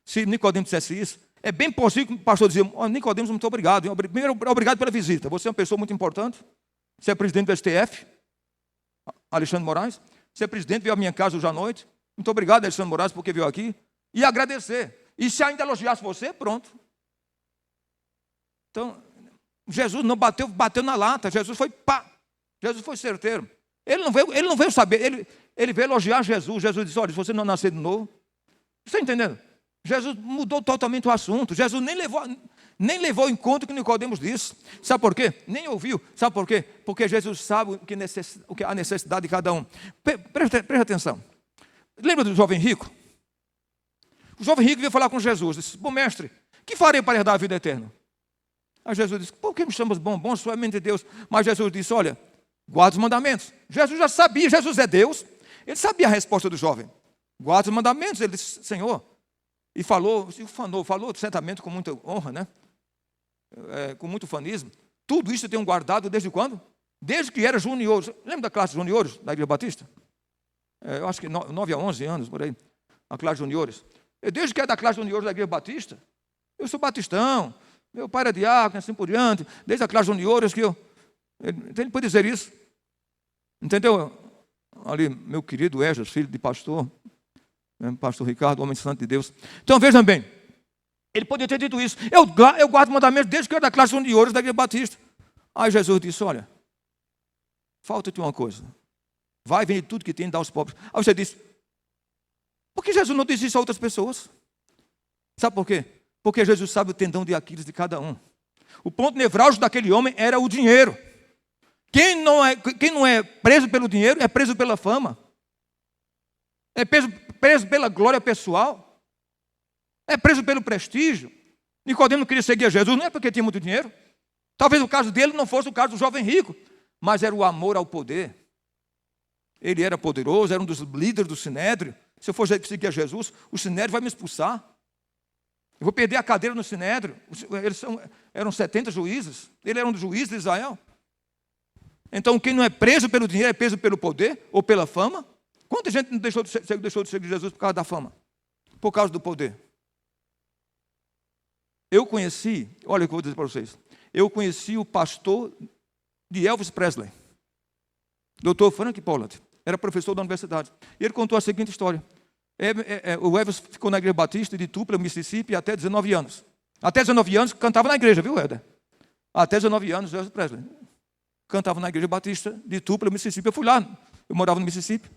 se Nicodemos dissesse isso, é bem possível que o pastor dizia, oh, Nicodemos, muito obrigado. Primeiro, obrigado pela visita. Você é uma pessoa muito importante. Você é presidente do STF, Alexandre Moraes. Você é presidente, veio à minha casa hoje à noite. Muito obrigado, Alexandre Moraes, porque veio aqui. E agradecer. E se ainda elogiasse você, pronto. Então, Jesus não bateu na lata. Jesus foi pá. Jesus foi certeiro. Ele não veio saber, ele veio elogiar Jesus. Jesus disse, olha, se você não nascer de novo, você está entendendo? Jesus mudou totalmente o assunto. Jesus nem levou em conta o que Nicodemos disse. Sabe por quê? Nem ouviu. Sabe por quê? Porque Jesus sabe o que a necessidade de cada um. Presta atenção. Lembra do jovem rico? O jovem rico veio falar com Jesus. Disse, bom mestre, que farei para herdar a vida eterna? Aí Jesus disse, por que me chamas bom? Bom somente de Deus. Mas Jesus disse, olha, guarda os mandamentos. Jesus já sabia, Jesus é Deus. Ele sabia a resposta do jovem. Guarda os mandamentos. Ele disse, Senhor. E falou certamente com muita honra, né? Com muito fanismo. Tudo isso eu tenho guardado desde quando? Desde que era juniores. Lembra da classe de juniores da Igreja Batista? Eu acho que 9 a 11 anos, por aí. A classe de juniores. Desde que é da classe de juniores da Igreja Batista, eu sou batistão. Meu pai era diácono, assim por diante. Desde a classe de juniores que eu... Ele pode dizer isso. Entendeu? Ali, meu querido Esdras, filho de pastor, pastor Ricardo, homem santo de Deus. Então, vejam bem. Ele poderia ter dito isso. Eu guardo mandamentos desde que eu era da classe de juniores da Igreja Batista. Aí Jesus disse, olha, falta-te uma coisa. Vai, vende tudo que tem e dá aos pobres. Aí você disse, por que Jesus não disse isso a outras pessoas? Sabe por quê? Porque Jesus sabe o tendão de Aquiles de cada um. O ponto nevrálgico daquele homem era o dinheiro. Quem não é preso pelo dinheiro é preso pela fama. É preso pela glória pessoal. É preso pelo prestígio. Nicodemo não queria seguir a Jesus, não é porque tinha muito dinheiro. Talvez o caso dele não fosse o caso do jovem rico, mas era o amor ao poder. Ele era poderoso, era um dos líderes do Sinédrio. Se eu for seguir a Jesus, o Sinédrio vai me expulsar. Eu vou perder a cadeira no Sinédrio. Eram 70 juízes. Ele era um dos juízes de Israel. Então, quem não é preso pelo dinheiro é preso pelo poder ou pela fama. Quanta gente não deixou de seguir Jesus por causa da fama? Por causa do poder. Eu conheci, olha o que eu vou dizer para vocês. Eu conheci o pastor de Elvis Presley, Dr. Frank Pollard. Era professor da universidade. E ele contou a seguinte história. O Elvis ficou na Igreja Batista de Tupelo, Mississippi, até 19 anos. Até 19 anos cantava na igreja, viu, Éder? Até 19 anos, Elvis Presley. Cantava na Igreja Batista de Tupelo, Mississippi. Eu fui lá, eu morava no Mississippi.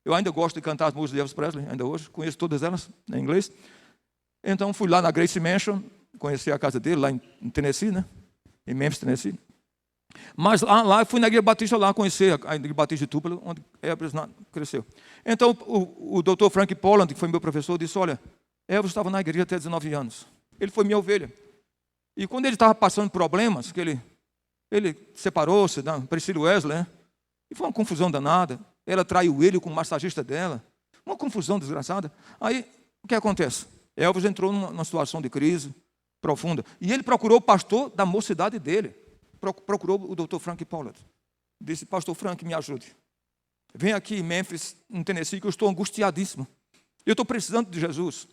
Eu ainda gosto de cantar as músicas de Elvis Presley, ainda hoje. Conheço todas elas em inglês. Então fui lá na Grace Mansion, conheci a casa dele lá em Tennessee, né? Em Memphis, Tennessee. Mas lá eu fui na Igreja Batista lá conhecer a Igreja Batista de Tupelo, onde Elvis cresceu. Então o Dr. Frank Pollard, que foi meu professor, disse, olha, Elvis estava na igreja até 19 anos. Ele foi minha ovelha. E quando ele estava passando problemas, que ele separou-se da Priscila Wesley, né? E foi uma confusão danada. Ela traiu ele com o massagista dela. Uma confusão desgraçada. Aí, o que acontece? Elvis entrou numa situação de crise profunda. E ele procurou o pastor da mocidade dele. Procurou o Dr. Frank Pollard. Disse, pastor Frank, me ajude. Vem aqui em Memphis, em Tennessee, que eu estou angustiadíssimo. Eu estou precisando de Jesus.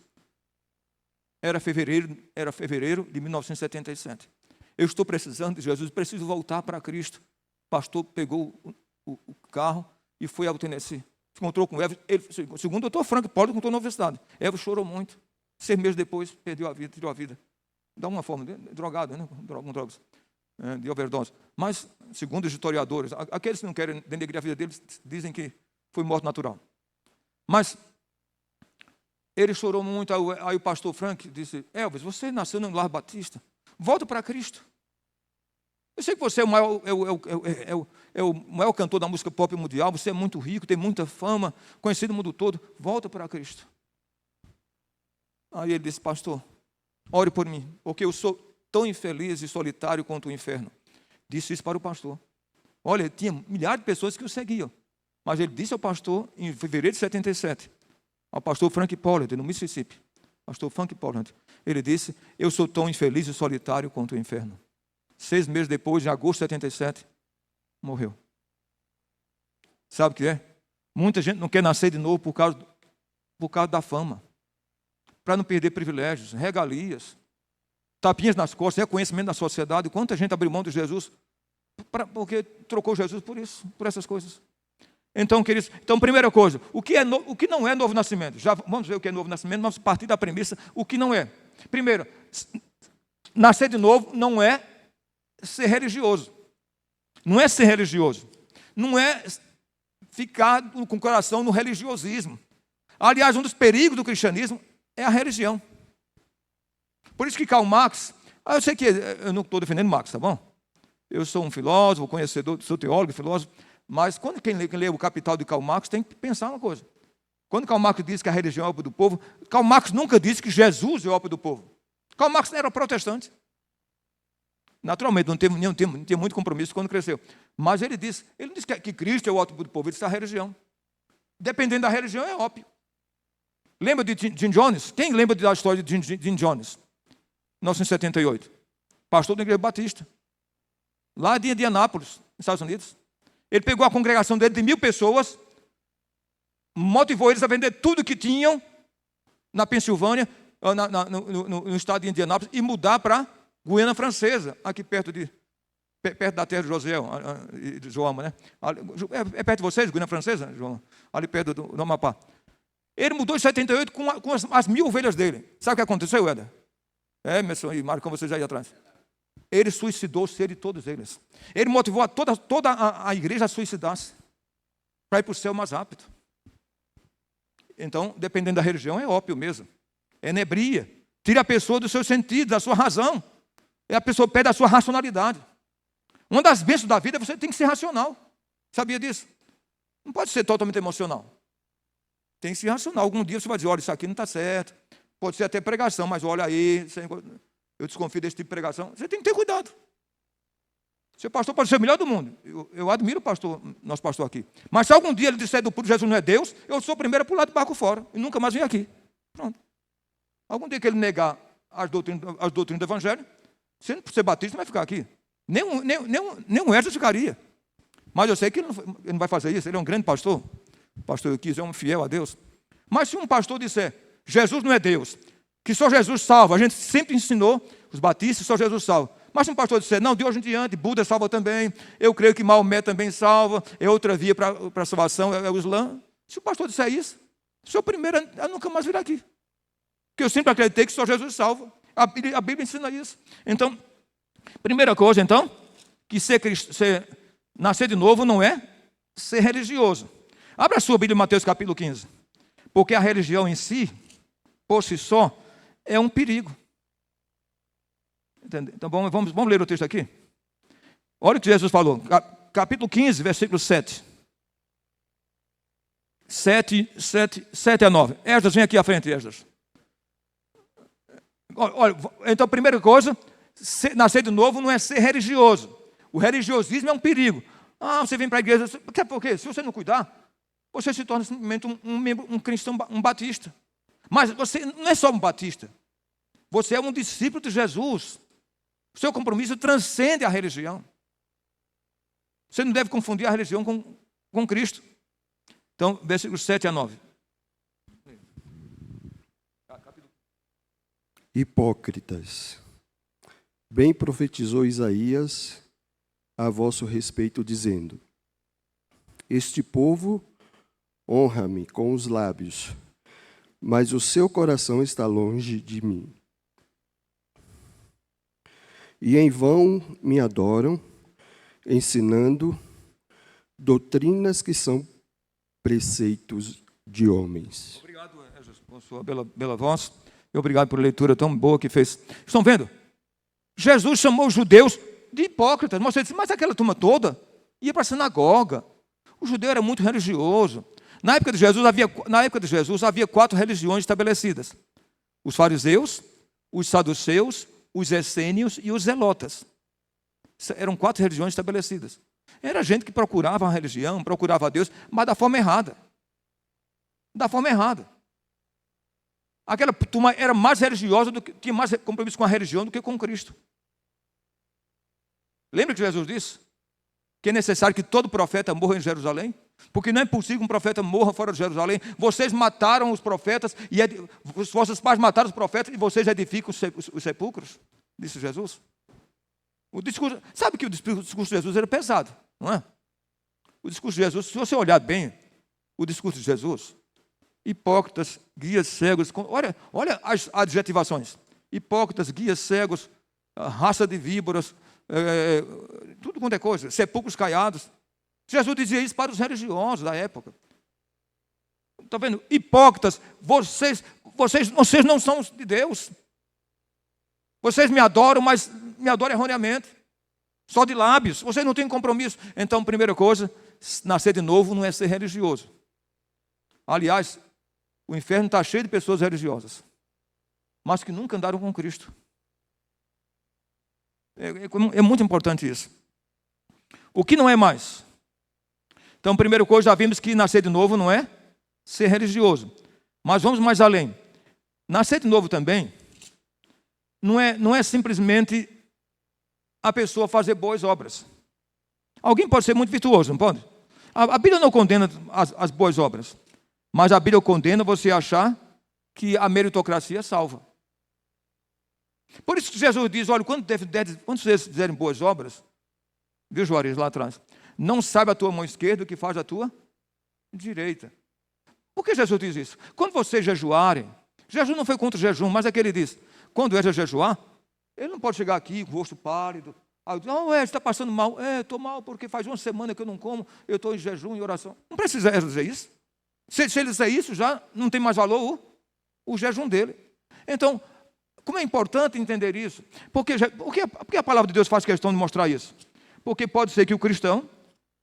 Era fevereiro de 1977. Eu estou precisando de Jesus, preciso voltar para Cristo. O pastor pegou o carro e foi ao Tennessee. Encontrou com Elvis. Segundo o Dr. Frank Pollard, contou na universidade. Elvis chorou muito. 6 meses depois, tirou a vida. De alguma forma, drogado, né? Com drogas. De overdose. Mas, segundo os historiadores, aqueles que não querem denegrir a vida deles, dizem que foi morte natural. Mas ele chorou muito. Aí o pastor Frank disse, Elvis, você nasceu no lar batista. Volta para Cristo. Eu sei que você é o maior cantor da música pop mundial, você é muito rico, tem muita fama, conhecido no mundo todo. Volta para Cristo. Aí ele disse, pastor, ore por mim, porque eu sou tão infeliz e solitário quanto o inferno. Disse isso para o pastor. Olha, tinha milhares de pessoas que o seguiam. Mas ele disse ao pastor, em fevereiro de 77, ao pastor Frank Pollard, no Mississippi, pastor Frank Pollard, ele disse: eu sou tão infeliz e solitário quanto o inferno. 6 meses depois, em agosto de 77, morreu. Sabe o que é? Muita gente não quer nascer de novo por causa da fama, para não perder privilégios, regalias, tapinhas nas costas, reconhecimento da sociedade. Quanta gente abriu mão de Jesus porque trocou Jesus por isso, por essas coisas. Então, queridos, primeira coisa, o que não é novo nascimento? Já vamos ver o que é novo nascimento, mas a partir da premissa, o que não é. Primeiro, nascer de novo não é ser religioso. Não é ser religioso. Não é ficar com o coração no religiosismo. Aliás, um dos perigos do cristianismo é a religião. Por isso que Karl Marx, eu sei que eu não estou defendendo Marx, tá bom? Eu sou um filósofo, conhecedor, sou teólogo, filósofo, mas quando quem lê o Capital de Karl Marx tem que pensar uma coisa. Quando Karl Marx diz que a religião é o ópio do povo, Karl Marx nunca disse que Jesus é o ópio do povo. Karl Marx era protestante. Naturalmente, não tinha muito compromisso quando cresceu. Mas ele não disse que Cristo é o ópio do povo, ele disse a religião. Dependendo da religião, é ópio. Lembra de Jim Jones? Quem lembra da história de Jim Jones? 1978. Pastor da Igreja Batista. Lá de Indianápolis, nos Estados Unidos. Ele pegou a congregação dele de 1.000 pessoas, motivou eles a vender tudo que tinham na Pensilvânia, no estado de Indianápolis, e mudar para Guiana Francesa, aqui perto da terra de Josiel, de Joama, né? É perto de vocês, Guiana Francesa, João? Ali perto do Amapá. Ele mudou em 78 com as 1.000 ovelhas dele. Sabe o que aconteceu, Éder? Emerson e Mário, com vocês aí atrás. Ele suicidou-se, ele e todos eles. Ele motivou toda a igreja a suicidar-se, para ir para o céu mais rápido. Então, dependendo da religião, é ópio mesmo. É enebria. Tira a pessoa do seu sentido, da sua razão. E a pessoa perde a sua racionalidade. Uma das bênçãos da vida é você tem que ser racional. Sabia disso? Não pode ser totalmente emocional. Tem que ser racional. Algum dia você vai dizer: olha, isso aqui não está certo. Pode ser até pregação, mas olha aí, eu desconfio desse tipo de pregação. Você tem que ter cuidado. Seu pastor pode ser o melhor do mundo. Eu admiro o pastor, nosso pastor aqui. Mas se algum dia ele disser do puro Jesus não é Deus, eu sou o primeiro a pular do barco fora. E nunca mais vim aqui. Pronto. Algum dia que ele negar as doutrinas do Evangelho, sendo por ser batista, não vai ficar aqui. Nem um Edson ficaria. Mas eu sei que ele não vai fazer isso. Ele é um grande pastor. O pastor Euquis é um fiel a Deus. Mas se um pastor disser: Jesus não é Deus, que só Jesus salva, a gente sempre ensinou, os batistas, só Jesus salva. Mas se um pastor disser: não, de hoje em diante, Buda salva também, eu creio que Maomé também salva, é outra via para a salvação, é o Islã. Se o pastor disser isso, sou o primeiro a nunca mais vir aqui. Porque eu sempre acreditei que só Jesus salva. A Bíblia ensina isso. Então, primeira coisa, então, que nascer de novo não é ser religioso. Abra a sua Bíblia em Mateus capítulo 15. Porque a religião em si, por si só, é um perigo. Entendeu? Então vamos ler o texto aqui? Olha o que Jesus falou. Capítulo 15, versículo 7. 7 a 9. Esdras, vem aqui à frente, Esdras. Olha, então, primeira coisa, nascer de novo não é ser religioso. O religiosismo é um perigo. Você vem para a igreja, porque se você não cuidar, você se torna simplesmente um cristão, um batista. Mas você não é só um batista. Você é um discípulo de Jesus. O seu compromisso transcende a religião. Você não deve confundir a religião com Cristo. Então, versículos 7 a 9. Hipócritas, bem profetizou Isaías a vosso respeito, dizendo: este povo honra-me com os lábios, mas o seu coração está longe de mim. E em vão me adoram, ensinando doutrinas que são preceitos de homens. Obrigado, Jesus, por sua bela voz. E obrigado por a leitura tão boa que fez. Estão vendo? Jesus chamou os judeus de hipócritas. Mas aquela turma toda ia para a sinagoga. O judeu era muito religioso. Na época de Jesus havia 4 religiões estabelecidas: os fariseus, os saduceus, os essênios e os zelotas. Eram 4 religiões estabelecidas. Era gente que procurava a religião, procurava a Deus, mas da forma errada. Da forma errada. Aquela turma era mais religiosa, tinha mais compromisso com a religião do que com Cristo. Lembra que Jesus disse? Que é necessário que todo profeta morra em Jerusalém? Porque não é possível que um profeta morra fora de Jerusalém. Vocês mataram os profetas, os vossos pais mataram os profetas, e vocês edificam os sepulcros, disse Jesus. Sabe que o discurso de Jesus era pesado, não é? O discurso de Jesus, se você olhar bem, o discurso de Jesus, hipócritas, guias cegos, olha as adjetivações. Hipócritas, guias cegos, raça de víboras, tudo quanto é coisa, sepulcros caiados. Jesus dizia isso para os religiosos da época. Está vendo? Hipócritas, vocês não são de Deus. Vocês me adoram, mas me adoram erroneamente. Só de lábios, vocês não têm compromisso. Então, primeira coisa, nascer de novo não é ser religioso. Aliás, o inferno está cheio de pessoas religiosas, mas que nunca andaram com Cristo. É muito importante isso. O que não é mais? Então, primeira coisa, já vimos que nascer de novo não é ser religioso. Mas vamos mais além. Nascer de novo também não é simplesmente a pessoa fazer boas obras. Alguém pode ser muito virtuoso, não pode? A Bíblia não condena as boas obras, mas a Bíblia condena você achar que a meritocracia salva. Por isso que Jesus diz, olha, quando vocês fizerem boas obras, viu, Juarez, lá atrás, não saiba a tua mão esquerda o que faz a tua direita. Por que Jesus diz isso? Quando vocês jejuarem, Jesus não foi contra o jejum, mas é que ele diz, quando é jejuar, ele não pode chegar aqui com o rosto pálido, não, você está passando mal, estou mal porque faz uma semana que eu não como, eu estou em jejum e oração. Não precisa dizer isso. Se ele disser isso, já não tem mais valor o jejum dele. Então, como é importante entender isso? Porque a palavra de Deus faz questão de mostrar isso? Porque pode ser que o cristão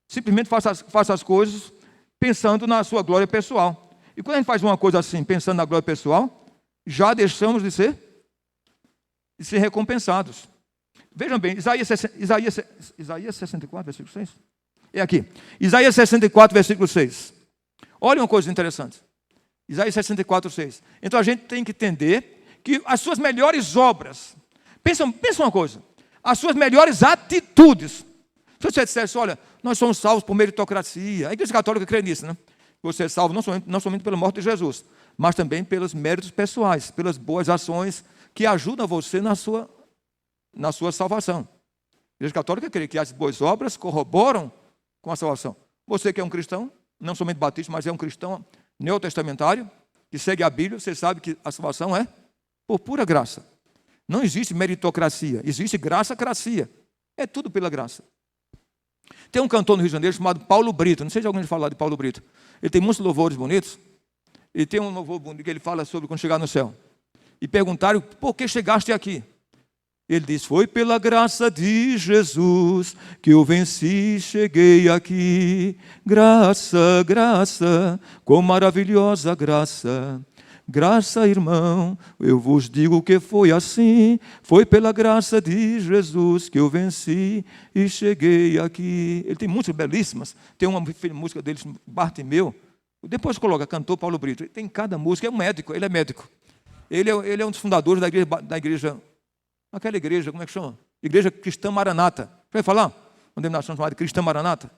simplesmente faça as coisas pensando na sua glória pessoal. E quando a gente faz uma coisa assim, pensando na glória pessoal, já deixamos de ser recompensados. Vejam bem, Isaías 64, versículo 6. É aqui. Isaías 64, versículo 6. Olha uma coisa interessante. Isaías 64, 6. Então a gente tem que entender que as suas melhores obras, pensa uma coisa, as suas melhores atitudes. Se você dissesse, olha, nós somos salvos por meritocracia, a Igreja Católica crê nisso, né? Você é salvo não somente pela morte de Jesus, mas também pelos méritos pessoais, pelas boas ações que ajudam você na sua salvação. A Igreja Católica crê que as boas obras corroboram com a salvação. Você que é um cristão, não somente batista, mas é um cristão neotestamentário, que segue a Bíblia, você sabe que a salvação é por pura graça. Não existe meritocracia, existe graça-cracia. É tudo pela graça. Tem um cantor no Rio de Janeiro chamado Paulo Brito, não sei se alguém já falou de Paulo Brito. Ele tem muitos louvores bonitos, e tem um louvor bonito que ele fala sobre quando chegar no céu. E perguntaram, por que chegaste aqui? Ele diz, foi pela graça de Jesus que eu venci e cheguei aqui. Graça, graça, com maravilhosa graça. Graça, irmão, eu vos digo que foi assim. Foi pela graça de Jesus que eu venci e cheguei aqui. Ele tem músicas belíssimas. Tem uma música dele, Bartimeu. Depois coloca, cantor Paulo Brito. Tem cada música, é um médico, ele é médico. Ele é um dos fundadores da igreja, aquela igreja, como é que chama? Igreja Cristã Maranata. Vai falar? Uma denominação chamada Cristã Maranata.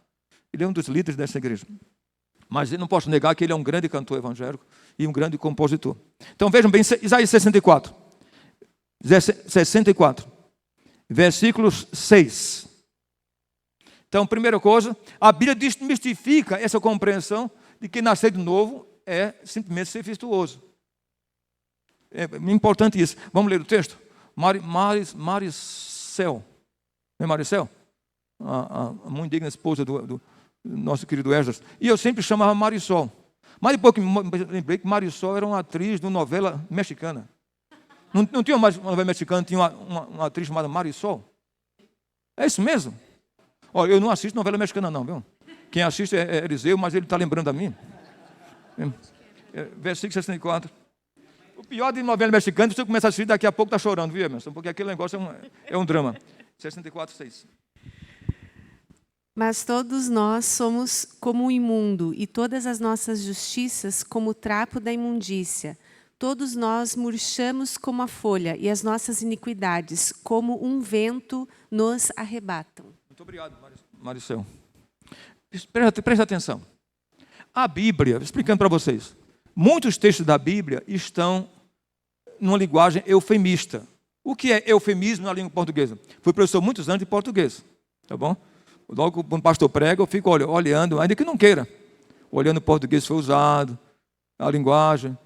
Ele é um dos líderes dessa igreja. Mas eu não posso negar que ele é um grande cantor evangélico e um grande compositor. Então vejam bem, Isaías 64, versículo 6. Então, primeira coisa, a Bíblia desmistifica essa compreensão de que nascer de novo é simplesmente ser virtuoso. É importante isso. Vamos ler o texto? Maricel. Não é Maricel? A muito digna esposa do nosso querido Esdras. E eu sempre chamava Marisol. Mas depois que lembrei que Marisol era uma atriz de uma novela mexicana. Não tinha uma novela mexicana, tinha uma atriz chamada Marisol? É isso mesmo? Olha, eu não assisto novela mexicana não, viu? Quem assiste é Eliseu, mas ele está lembrando a mim. Versículo 64. O pior de novela mexicana, você começa a assistir, daqui a pouco está chorando, viu, Emerson? Porque aquele negócio é um drama. 64, 6. Mas todos nós somos como o imundo, e todas as nossas justiças como o trapo da imundícia. Todos nós murchamos como a folha, e as nossas iniquidades, como um vento, nos arrebatam. Muito obrigado, Maricel. Presta atenção. A Bíblia, explicando para vocês, muitos textos da Bíblia estão numa linguagem eufemista. O que é eufemismo na língua portuguesa? Fui professor muitos anos de português, tá bom? Logo quando o pastor prega, eu fico olhando, ainda que não queira, olhando o português que foi usado, a linguagem.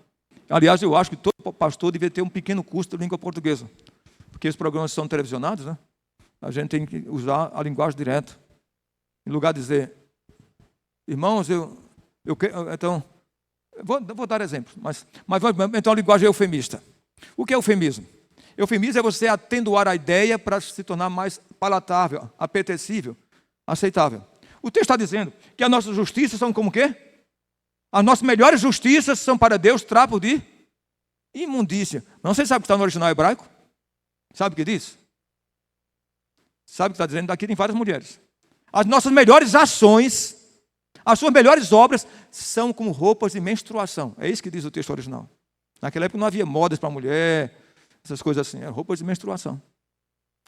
Aliás, eu acho que todo pastor devia ter um pequeno curso de língua portuguesa, porque os programas são televisionados, né? A gente tem que usar a linguagem direta. Em lugar de dizer, irmãos, então, vou dar exemplos, mas então a linguagem é eufemista. O que é eufemismo? Eufemismo é você atenuar a ideia para se tornar mais palatável, apetecível, aceitável. O texto está dizendo que as nossas justiças são como o quê? As nossas melhores justiças são para Deus trapo de imundícia. Não sei se sabe o que está no original hebraico? Sabe o que diz? Sabe o que está dizendo? Daqui tem várias mulheres. As nossas melhores ações, as suas melhores obras são como roupas de menstruação. É isso que diz o texto original. Naquela época não havia modas para mulher, essas coisas assim, eram roupas de menstruação.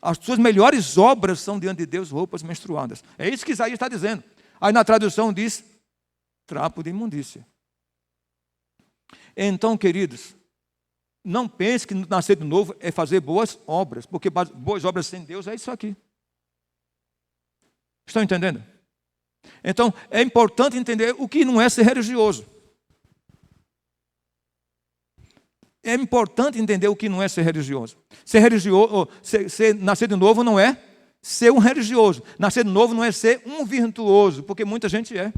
As suas melhores obras são diante de Deus roupas menstruadas. É isso que Isaías está dizendo. Aí na tradução diz trapo de imundícia. Então, queridos, não pense que nascer de novo é fazer boas obras, porque boas obras sem Deus é isso aqui. Estão entendendo? Então, é importante entender o que não é ser religioso. É importante entender o que não é ser religioso. Ser religioso, nascer de novo não é ser um religioso. Nascer de novo não é ser um virtuoso, porque muita gente é.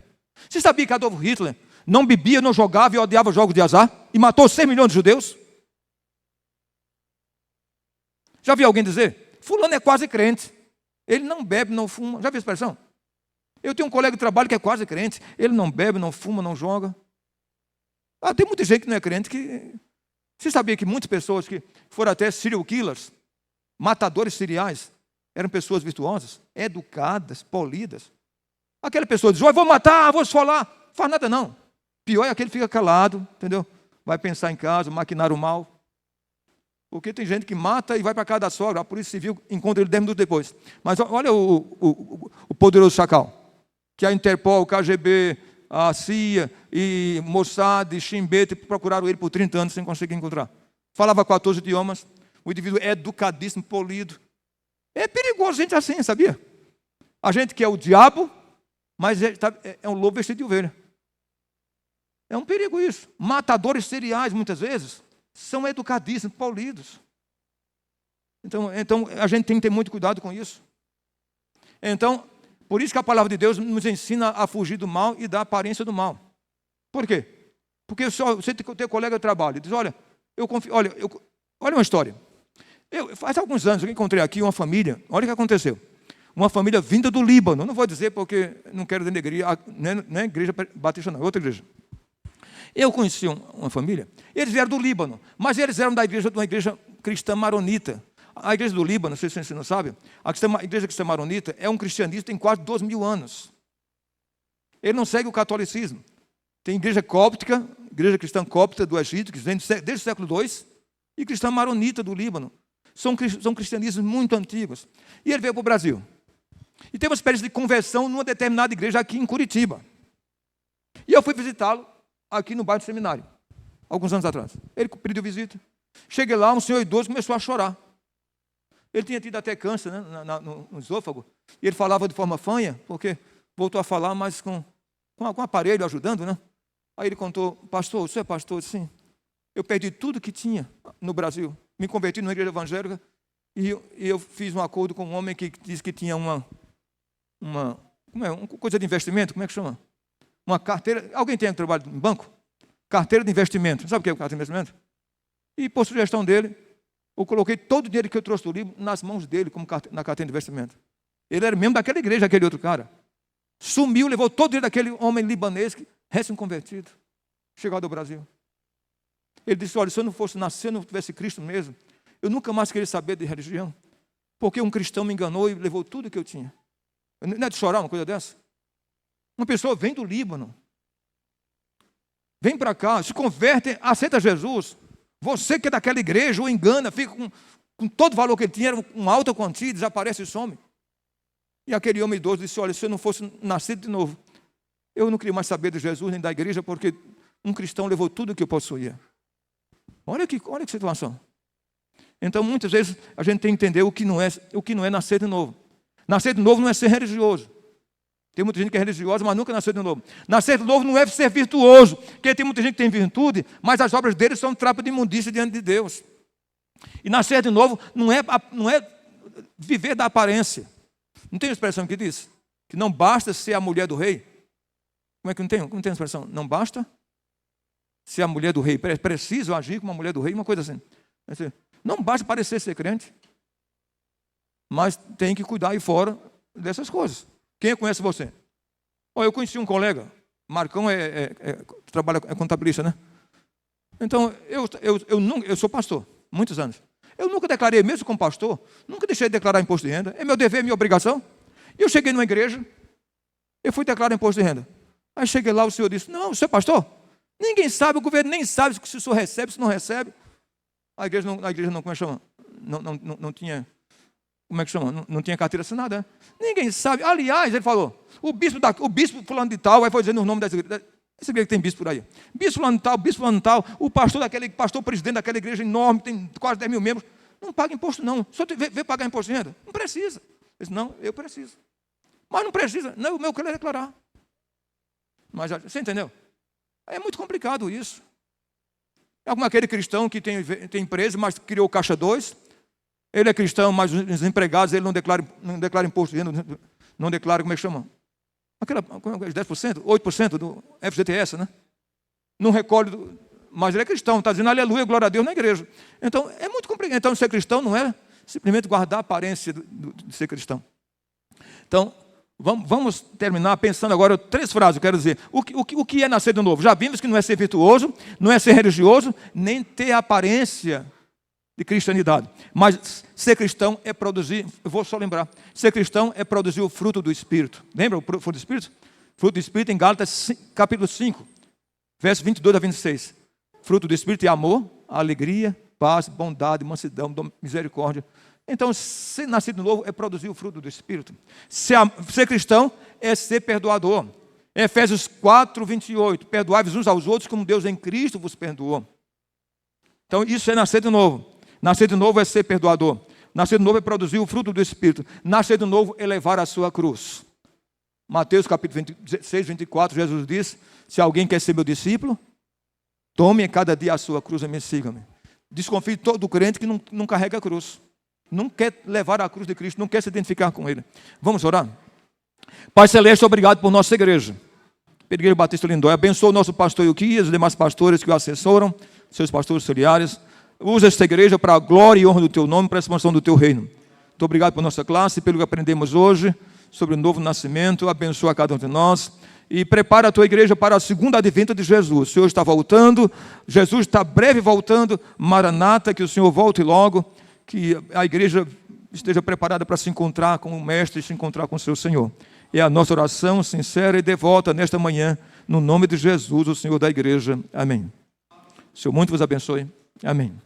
Você sabia que Adolf Hitler não bebia, não jogava e odiava jogos de azar e matou 6 milhões de judeus? Já viu alguém dizer? Fulano é quase crente. Ele não bebe, não fuma. Já viu a expressão? Eu tenho um colega de trabalho que é quase crente. Ele não bebe, não fuma, não joga. Tem muita gente que não é crente que... Você sabia que muitas pessoas que foram até serial killers, matadores seriais, eram pessoas virtuosas, educadas, polidas? Aquela pessoa diz, vou matar, vou esfolar. Não faz nada não. Pior é aquele que fica calado, entendeu? Vai pensar em casa, maquinar o mal. Porque tem gente que mata e vai para casa da sogra, a Polícia Civil encontra ele 10 minutos depois. Mas olha o poderoso chacal, que a Interpol, o KGB, a CIA e Mossad e Shin Bet procuraram ele por 30 anos sem conseguir encontrar. Falava 14 idiomas, o indivíduo é educadíssimo, polido. É perigoso gente assim, sabia? A gente que é o diabo, mas é um lobo vestido de ovelha. É um perigo isso. Matadores seriais, muitas vezes, são educadíssimos, polidos. Então a gente tem que ter muito cuidado com isso. Então, por isso que a palavra de Deus nos ensina a fugir do mal e da aparência do mal. Por quê? Porque você tem um colega de trabalho e diz, olha uma história. Faz alguns anos eu encontrei aqui uma família, olha o que aconteceu. Uma família vinda do Líbano, não vou dizer porque não quero denegrir, não é igreja batista não, é outra igreja. Eu conheci uma família, eles vieram do Líbano, mas eles eram de uma igreja cristã maronita. A igreja do Líbano, não sei se você não sabe, a igreja cristã maronita é um cristianismo que tem quase 2.000 anos. Ele não segue o catolicismo. Tem igreja cóptica, igreja cristã cóptica do Egito, que vem desde o século II, e cristã maronita do Líbano. São cristianismos muito antigos. E ele veio para o Brasil. E teve uma experiência de conversão numa determinada igreja aqui em Curitiba. E eu fui visitá-lo aqui no bairro do Seminário, alguns anos atrás. Ele pediu visita. Cheguei lá, um senhor idoso começou a chorar. Ele tinha tido até câncer, né, no esôfago. E ele falava de forma fanha, porque voltou a falar, mas com aparelho ajudando, né? Aí ele contou, pastor, o senhor é pastor? Sim. Eu perdi tudo que tinha no Brasil. Me converti numa igreja evangélica e eu fiz um acordo com um homem que disse que tinha uma coisa de investimento, como é que chama? Uma carteira. Alguém tem trabalho em banco? Carteira de investimento. Sabe o que é carteira de investimento? E por sugestão dele, eu coloquei todo o dinheiro que eu trouxe do livro nas mãos dele, como na carteira de investimento. Ele era membro daquela igreja, aquele outro cara. Sumiu, levou todo o dinheiro daquele homem libanês, recém-convertido, chegado ao Brasil. Ele disse, olha, se eu não fosse nascer, se eu não tivesse Cristo mesmo, eu nunca mais queria saber de religião, porque um cristão me enganou e levou tudo que eu tinha. Não é de chorar uma coisa dessa? Uma pessoa vem do Líbano, vem para cá, se converte, aceita Jesus. Você que é daquela igreja, o engana, fica com todo o valor que ele tinha, era uma alta quantia, desaparece e some. E aquele homem idoso disse, olha, se eu não fosse nascido de novo, eu não queria mais saber de Jesus nem da igreja, porque um cristão levou tudo o que eu possuía. Olha que situação. Então, muitas vezes, a gente tem que entender o que não é nascer de novo. Nascer de novo não é ser religioso. Tem muita gente que é religiosa, mas nunca nasceu de novo. Nascer de novo não é ser virtuoso, porque tem muita gente que tem virtude, mas as obras deles são trapo de imundícia diante de Deus. E nascer de novo não é viver da aparência. Não tem uma expressão que diz? Que não basta ser a mulher do rei. Como é que não tem? Não tem expressão? Não basta ser a mulher do rei. Preciso agir como a mulher do rei, uma coisa assim. Não basta parecer ser crente, mas tem que cuidar aí fora dessas coisas. Quem conhece você? Eu conheci um colega, Marcão trabalha, é contabilista, né? Então, eu sou pastor, muitos anos. Eu nunca declarei, mesmo como pastor, nunca deixei de declarar imposto de renda. É meu dever, é minha obrigação. E eu cheguei numa igreja, eu fui declarar imposto de renda. Aí cheguei lá, o senhor disse, não, o senhor é pastor? Ninguém sabe, o governo nem sabe se o senhor recebe, se não recebe. A igreja não, como é que chama? Não tinha, como é que chama? Não tinha carteira assinada, né? Ninguém sabe. Aliás, ele falou, o bispo fulano de tal, aí foi dizendo o nome dessa igreja. Essa igreja que tem bispo por aí. Bispo fulano de tal, o pastor presidente daquela igreja enorme, tem quase 10 mil membros. Não paga imposto, não. Só vê pagar imposto de renda? Não precisa. Eu disse, não, eu preciso. Mas não precisa. Não, o meu quero é declarar. Mas você entendeu? É muito complicado isso. É como aquele cristão que tem empresa, mas criou o Caixa 2. Ele é cristão, mas os empregados, ele não declara imposto de renda, não declara, como é que chama? Aquela 10%, 8% do FGTS, né? Não recolhe, mas ele é cristão, está dizendo aleluia, glória a Deus na igreja. Então, é muito complicado. Então, ser cristão não é simplesmente guardar a aparência de ser cristão. Então, vamos terminar pensando agora 3 frases, eu quero dizer. O que é nascer de novo? Já vimos que não é ser virtuoso, não é ser religioso, nem ter a aparência de cristianidade. Mas ser cristão é produzir, eu vou só lembrar, ser cristão é produzir o fruto do Espírito. Lembra o fruto do Espírito? Fruto do Espírito em Gálatas capítulo 5, versos 22 a 26. Fruto do Espírito é amor, alegria, paz, bondade, mansidão, misericórdia. Então, ser nascido de novo é produzir o fruto do Espírito. Ser cristão é ser perdoador. Efésios 4, 28. Perdoai-vos uns aos outros como Deus em Cristo vos perdoou. Então, isso é nascer de novo. Nascer de novo é ser perdoador. Nascer de novo é produzir o fruto do Espírito. Nascer de novo é levar a sua cruz. Mateus capítulo 26, 24, Jesus diz, se alguém quer ser meu discípulo, tome cada dia a sua cruz e me siga-me. Desconfie de todo crente que não carrega a cruz. Não quer levar a cruz de Cristo, não quer se identificar com Ele. Vamos orar? Pai Celeste, obrigado por nossa igreja. Igreja Batista Lindóia, abençoa o nosso pastor Ilquias, os demais pastores que o assessoram, seus pastores auxiliares. Usa esta igreja para a glória e honra do Teu nome, para a expansão do Teu reino. Muito obrigado por nossa classe, pelo que aprendemos hoje sobre o novo nascimento. Abençoa cada um de nós. E prepara a Tua igreja para a segunda advinda de Jesus. O Senhor está voltando, Jesus está breve voltando. Maranata, que o Senhor volte logo, que a igreja esteja preparada para se encontrar com o Mestre e se encontrar com o seu Senhor. É a nossa oração sincera e devota nesta manhã, no nome de Jesus, o Senhor da igreja. Amém. O Senhor muito vos abençoe. Amém.